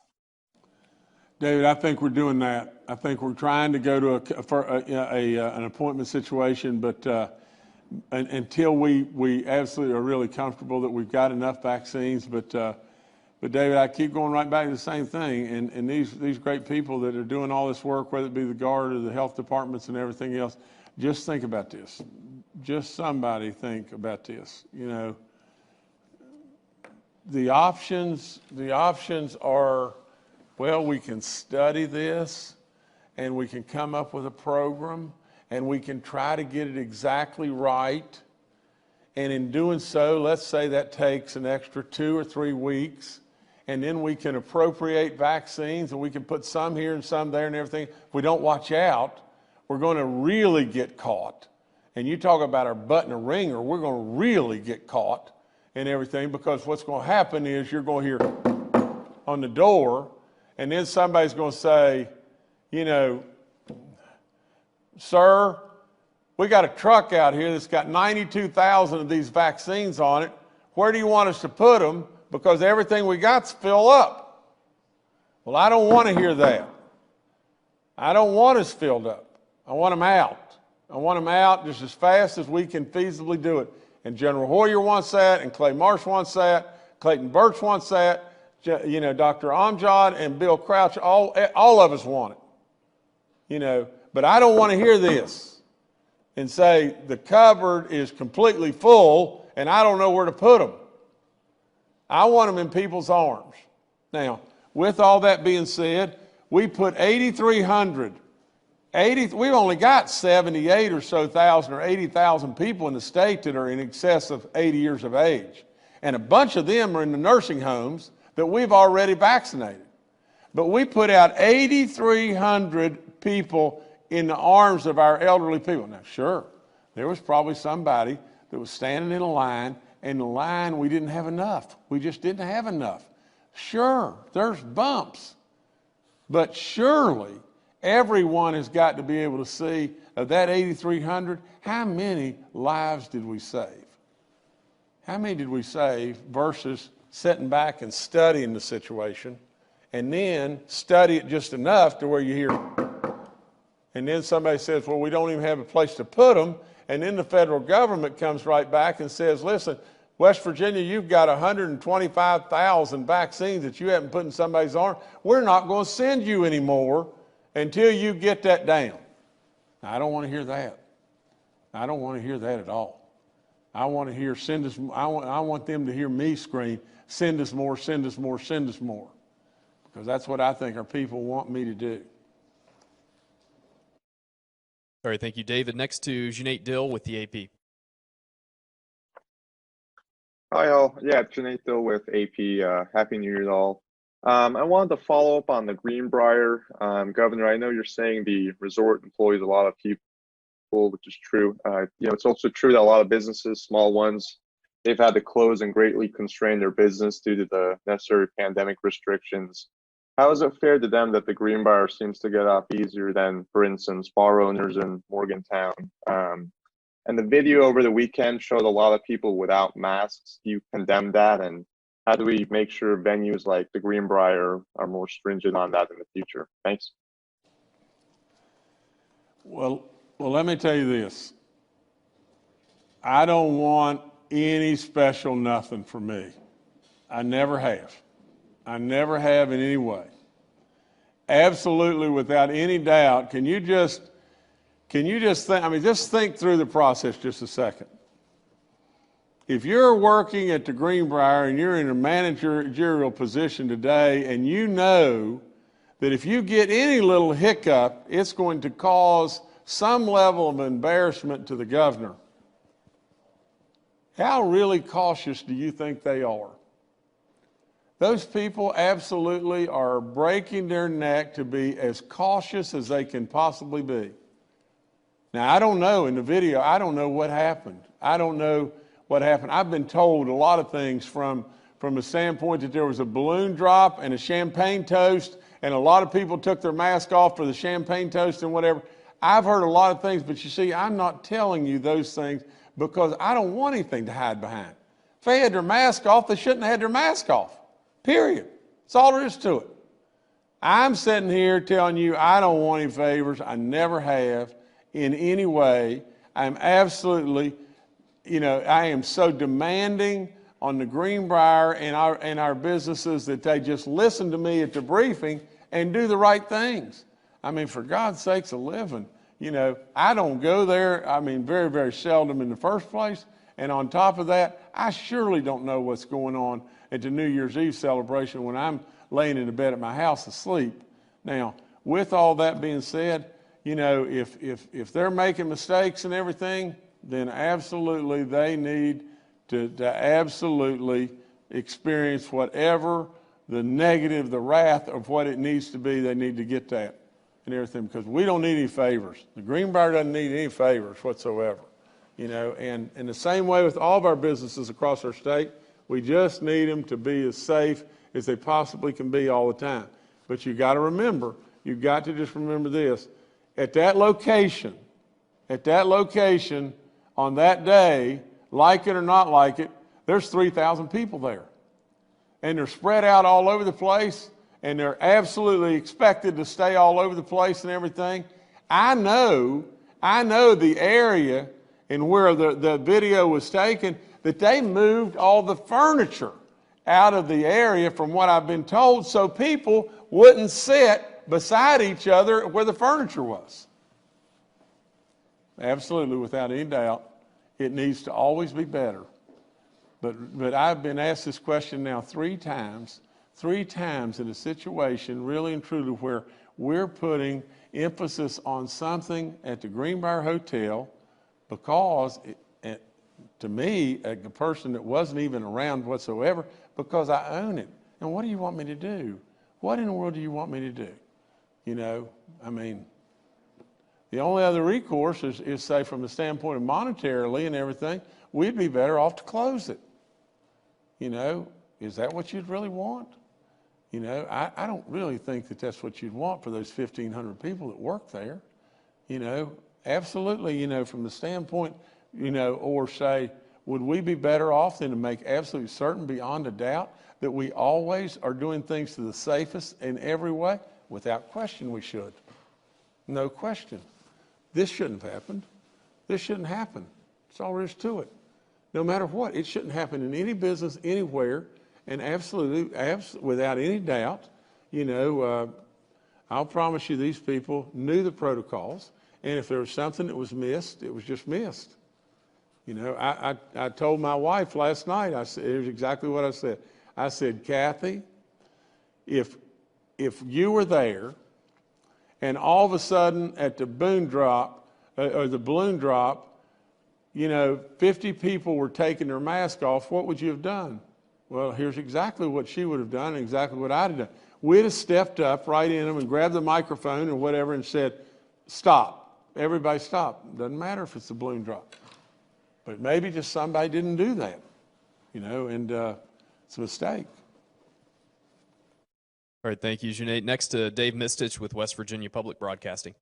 David, I think we're doing that. I think we're trying to go to an appointment situation, but until we absolutely are really comfortable that we've got enough vaccines. But David, I keep going right back to the same thing. And these great people that are doing all this work, whether it be the Guard or the health departments and everything else, just think about this. Just somebody think about this. You know, the options are, well, we can study this and we can come up with a program and we can try to get it exactly right. And in doing so, let's say that takes an extra 2 or 3 weeks, and then we can appropriate vaccines and we can put some here and some there and everything. If we don't watch out, we're going to really get caught. And you talk about our butt in a ringer, we're going to really get caught and everything, because what's going to happen is you're going to hear on the door, and then somebody's going to say, you know, sir, we got a truck out here that's got 92,000 of these vaccines on it. Where do you want us to put them? Because everything we got's filled up. Well, I don't want to hear that. I don't want us filled up. I want them out. I want them out just as fast as we can feasibly do it. And General Hoyer wants that, and Clay Marsh wants that, Clayton Birch wants that, you know, Dr. Amjad and Bill Crouch, all of us want it. You know, but I don't want to hear this and say the cupboard is completely full and I don't know where to put them. I want them in people's arms. Now, with all that being said, we put 8,300. We've only got 78 or so thousand or 80,000 people in the state that are in excess of 80 years of age. And a bunch of them are in the nursing homes that we've already vaccinated. But we put out 8,300 people in the arms of our elderly people. Now, sure, there was probably somebody that was standing in a line, and the line, we didn't have enough. We just didn't have enough. Sure, there's bumps. But surely, everyone has got to be able to see of that 8,300, how many lives did we save? How many did we save versus sitting back and studying the situation, and then study it just enough to where you hear, and then somebody says, well, we don't even have a place to put them, and then the federal government comes right back and says, listen, West Virginia, you've got 125,000 vaccines that you haven't put in somebody's arm. We're not going to send you anymore until you get that down. Now, I don't want to hear that. I don't want to hear that at all. I want to hear, send us, I want them to hear me scream, send us more, send us more, send us more. Because that's what I think our people want me to do. All right, thank you, David. Next to Junaid Dill with the AP. Hi, all. Yeah, Junaid Dill with AP. Happy New Year to all. I wanted to follow up on the Greenbrier. Governor, I know you're saying the resort employs a lot of people, which is true. It's also true that a lot of businesses, small ones, they've had to close and greatly constrain their business due to the necessary pandemic restrictions. How is it fair to them that the Greenbrier seems to get off easier than, for instance, bar owners in Morgantown? And the video over the weekend showed a lot of people without masks. Do you condemn that? And how do we make sure venues like the Greenbrier are more stringent on that in the future? Thanks. Well, let me tell you this. I don't want any special nothing for me. I never have. I never have in any way. Absolutely, without any doubt. Can you just think, just think through the process just a second. If you're working at the Greenbrier and you're in a managerial position today, and you know that if you get any little hiccup, it's going to cause some level of embarrassment to the governor, how really cautious do you think they are? Those people absolutely are breaking their neck to be as cautious as they can possibly be. Now, I don't know in the video, I don't know what happened. I don't know what happened. I've been told a lot of things from a standpoint that there was a balloon drop and a champagne toast, and a lot of people took their mask off for the champagne toast and whatever. I've heard a lot of things, but you see, I'm not telling you those things because I don't want anything to hide behind. If they had their mask off, they shouldn't have had their mask off. Period. That's all there is to it. I'm sitting here telling you I don't want any favors. I never have in any way. I'm absolutely, I am so demanding on the Greenbrier and our businesses that they just listen to me at the briefing and do the right things. For God's sakes, a living. I don't go there, very, very seldom in the first place. And on top of that, I surely don't know what's going on at the New Year's Eve celebration when I'm laying in the bed at my house asleep. Now, with all that being said, if they're making mistakes and everything, then absolutely they need to absolutely experience whatever the negative, the wrath of what it needs to be. They need to get that and everything, because we don't need any favors. The Greenbrier doesn't need any favors whatsoever, you know, and in the same way with all of our businesses across our state, we just need them to be as safe as they possibly can be all the time. But you got to remember, you've got to just remember this, at that location on that day, like it or not like it, there's 3,000 people there. And they're spread out all over the place, and they're absolutely expected to stay all over the place and everything. I know the area and where the video was taken, that they moved all the furniture out of the area from what I've been told, so people wouldn't sit beside each other where the furniture was. Absolutely, without any doubt, it needs to always be better. But I've been asked this question now three times in a situation really and truly where we're putting emphasis on something at the Greenbrier Hotel because, to me, a person that wasn't even around whatsoever, because I own it. And what do you want me to do? What in the world do you want me to do? You know, I mean, the only other recourse is say from the standpoint of monetarily and everything, we'd be better off to close it. You know, is that what you'd really want? You know, I don't really think that that's what you'd want for those 1,500 people that work there. You know, absolutely, you know, from the standpoint, you know, or say, would we be better off than to make absolutely certain beyond a doubt that we always are doing things to the safest in every way? Without question, we should. No question. This shouldn't have happened. This shouldn't happen. That's all there is to it. No matter what, it shouldn't happen in any business anywhere, and absolutely, without any doubt, you know, I'll promise you these people knew the protocols, and if there was something that was missed, it was just missed. You know, I told my wife last night, I said, it was exactly what I said. I said, Kathy, if you were there, and all of a sudden at the balloon drop, you know, 50 people were taking their mask off, what would you have done? Well, here's exactly what she would have done and exactly what I'd have done. We'd have stepped up right in them and grabbed the microphone or whatever and said, stop. Everybody stop. Doesn't matter if it's a balloon drop. But maybe just somebody didn't do that, you know, and it's a mistake. All right, thank you, Junaid. Next to Dave Mistich with West Virginia Public Broadcasting.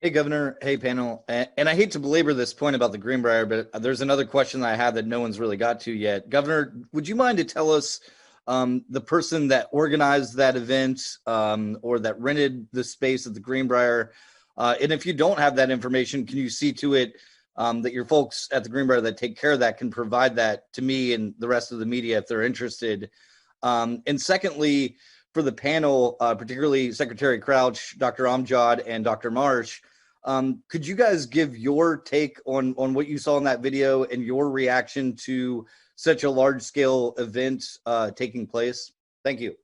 Hey, Governor. Hey, panel. And I hate to belabor this point about the Greenbrier, but there's another question that I have that no one's really got to yet. Governor, would you mind to tell us the person that organized that event or that rented the space at the Greenbrier? And if you don't have that information, can you see to it that your folks at the Greenbrier that take care of that can provide that to me and the rest of the media if they're interested? And secondly, for the panel, particularly Secretary Crouch, Dr. Amjad, and Dr. Marsh, could you guys give your take on what you saw in that video and your reaction to such a large-scale event taking place? Thank you.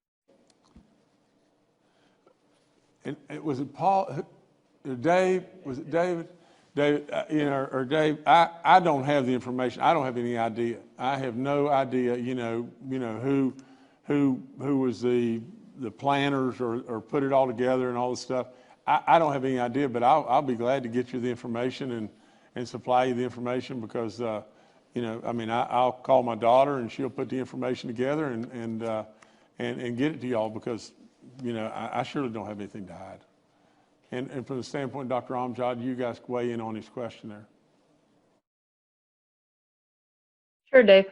And was it Paul, Dave? Was it David? David, you know, or Dave? I don't have the information. I don't have any idea. I have no idea. You know who was the planners or put it all together and all this stuff. I don't have any idea, but I'll be glad to get you the information and supply you the information because, you know, I mean, I'll call my daughter and she'll put the information together and get it to y'all because, you know, I surely don't have anything to hide. And from the standpoint of Dr. Amjad, you guys weigh in on his question there. Sure, Dave.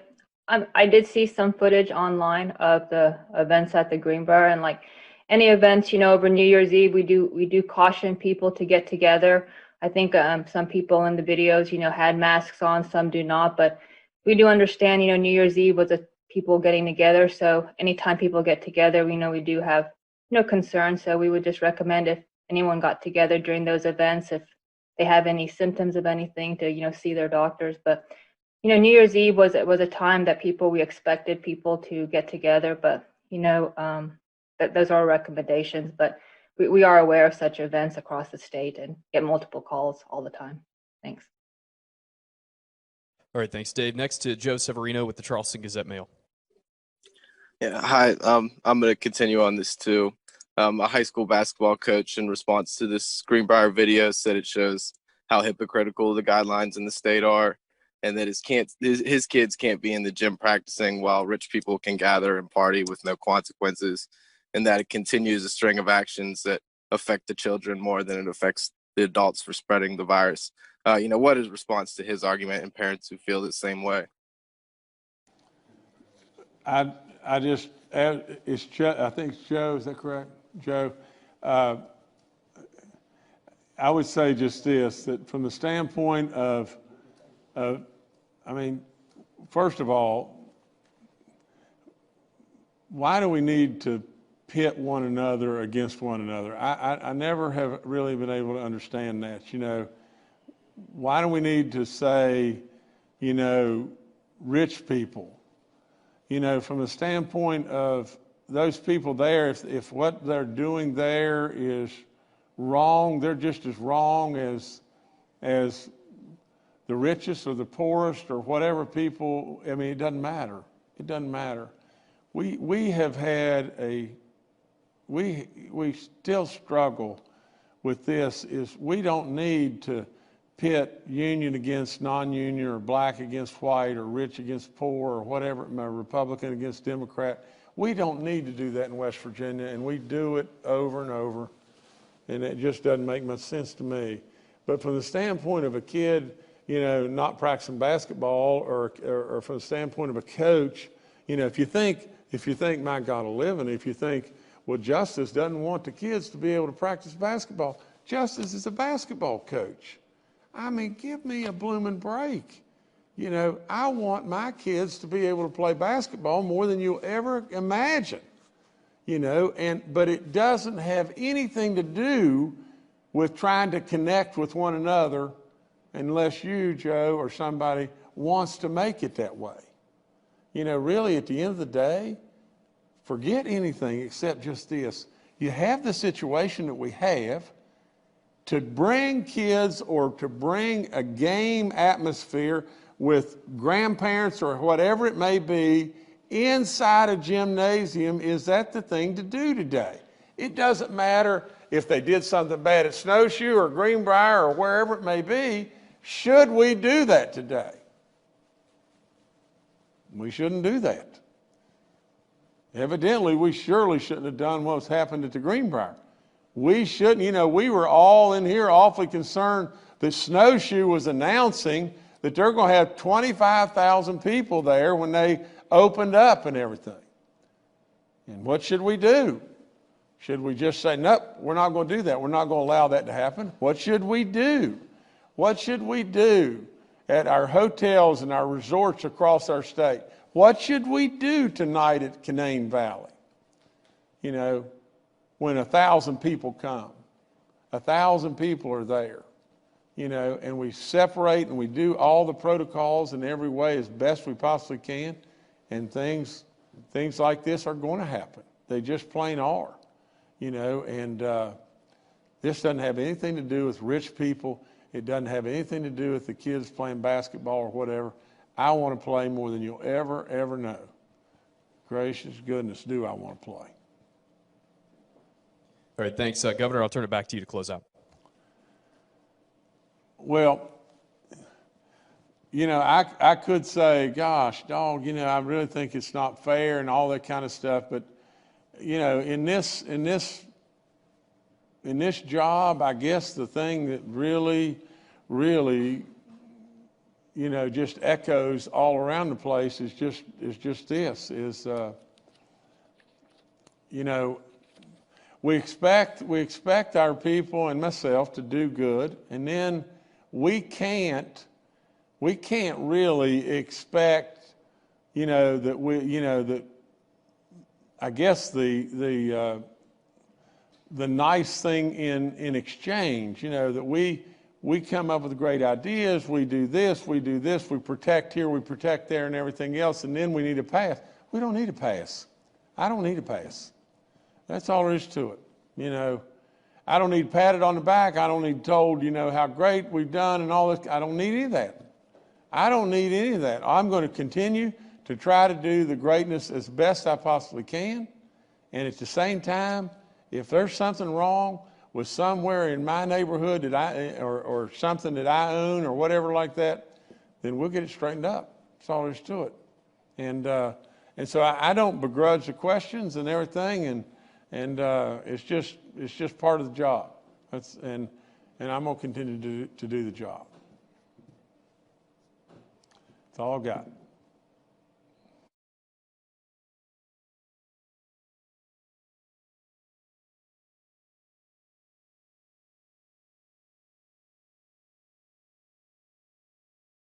I did see some footage online of the events at the Greenbrier, and like any events, you know, over New Year's Eve, we do caution people to get together. I think some people in the videos, you know, had masks on, some do not, but we do understand, you know, New Year's Eve was people getting together. So anytime people get together, we know we do have, you know, concerns. So we would just recommend if anyone got together during those events, if they have any symptoms of anything, to, you know, see their doctors. But you know, New Year's Eve was a time that we expected people to get together, but you know, those are recommendations. But we are aware of such events across the state and get multiple calls all the time. Thanks. All right, thanks, Dave. Next to Joe Severino with the Charleston Gazette-Mail. Yeah, hi. I'm going to continue on this too. A high school basketball coach, in response to this Greenbrier video, said it shows how hypocritical the guidelines in the state are, and that his kids can't be in the gym practicing while rich people can gather and party with no consequences, and that it continues a string of actions that affect the children more than it affects the adults for spreading the virus. What is response to his argument and parents who feel the same way? I think it's Joe, is that correct? Joe, I would say just this, that from the standpoint of first of all, why do we need to pit one another against one another? I never have really been able to understand that. Why do we need to say, rich people? From the standpoint of those people there, if what they're doing there is wrong, they're just as wrong as the richest or the poorest or whatever people. It doesn't matter. It doesn't matter. We have had we still struggle with this. Is we don't need to pit union against non-union or black against white or rich against poor or whatever, Republican against Democrat. We don't need to do that in West Virginia, and we do it over and over, and it just doesn't make much sense to me. But from the standpoint of a kid, not practicing basketball, or from the standpoint of a coach, if you think, my God, a living, if you think, well, Justice doesn't want the kids to be able to practice basketball. Justice is a basketball coach. Give me a blooming break. I want my kids to be able to play basketball more than you'll ever imagine. But it doesn't have anything to do with trying to connect with one another unless you, Joe, or somebody wants to make it that way. Really, at the end of the day, forget anything except just this. You have the situation that we have. To bring kids or to bring a game atmosphere with grandparents or whatever it may be inside a gymnasium, is that the thing to do today? It doesn't matter if they did something bad at Snowshoe or Greenbrier or wherever it may be. Should we do that today? We shouldn't do that. Evidently, we surely shouldn't have done what's happened at the Greenbrier. We shouldn't, we were all in here awfully concerned that Snowshoe was announcing that they're going to have 25,000 people there when they opened up and everything. And what should we do? Should we just say, nope, we're not going to do that. We're not going to allow that to happen. What should we do? What should we do at our hotels and our resorts across our state? What should we do tonight at Canaan Valley? When 1,000 people come, 1,000 people are there, and we separate and we do all the protocols in every way as best we possibly can, and things like this are going to happen. They just plain are, and this doesn't have anything to do with rich people. It doesn't have anything to do with the kids playing basketball or whatever. I want to play more than you'll ever know. Gracious goodness, do I want to play. All right, thanks. Governor, I'll turn it back to you to close out. Well, I could say, gosh, dog, I really think it's not fair and all that kind of stuff. But, in this job, I guess the thing that really, just echoes all around the place is just this, we expect our people and myself to do good, and then we can't really expect, that I guess the nice thing in exchange, that we come up with great ideas, we do this, we protect here, we protect there, and everything else, and then we need a pass. We don't need a pass. I don't need a pass. That's all there is to it. I don't need patted on the back. I don't need told, how great we've done and all this. I don't need any of that. I don't need any of that. I'm going to continue to try to do the greatness as best I possibly can. And at the same time, if there's something wrong with somewhere in my neighborhood that or something that I own or whatever like that, then we'll get it straightened up. That's all there's to it. And so I don't begrudge the questions and everything, and it's just part of the job. And I'm gonna continue to do the job. That's all I've got.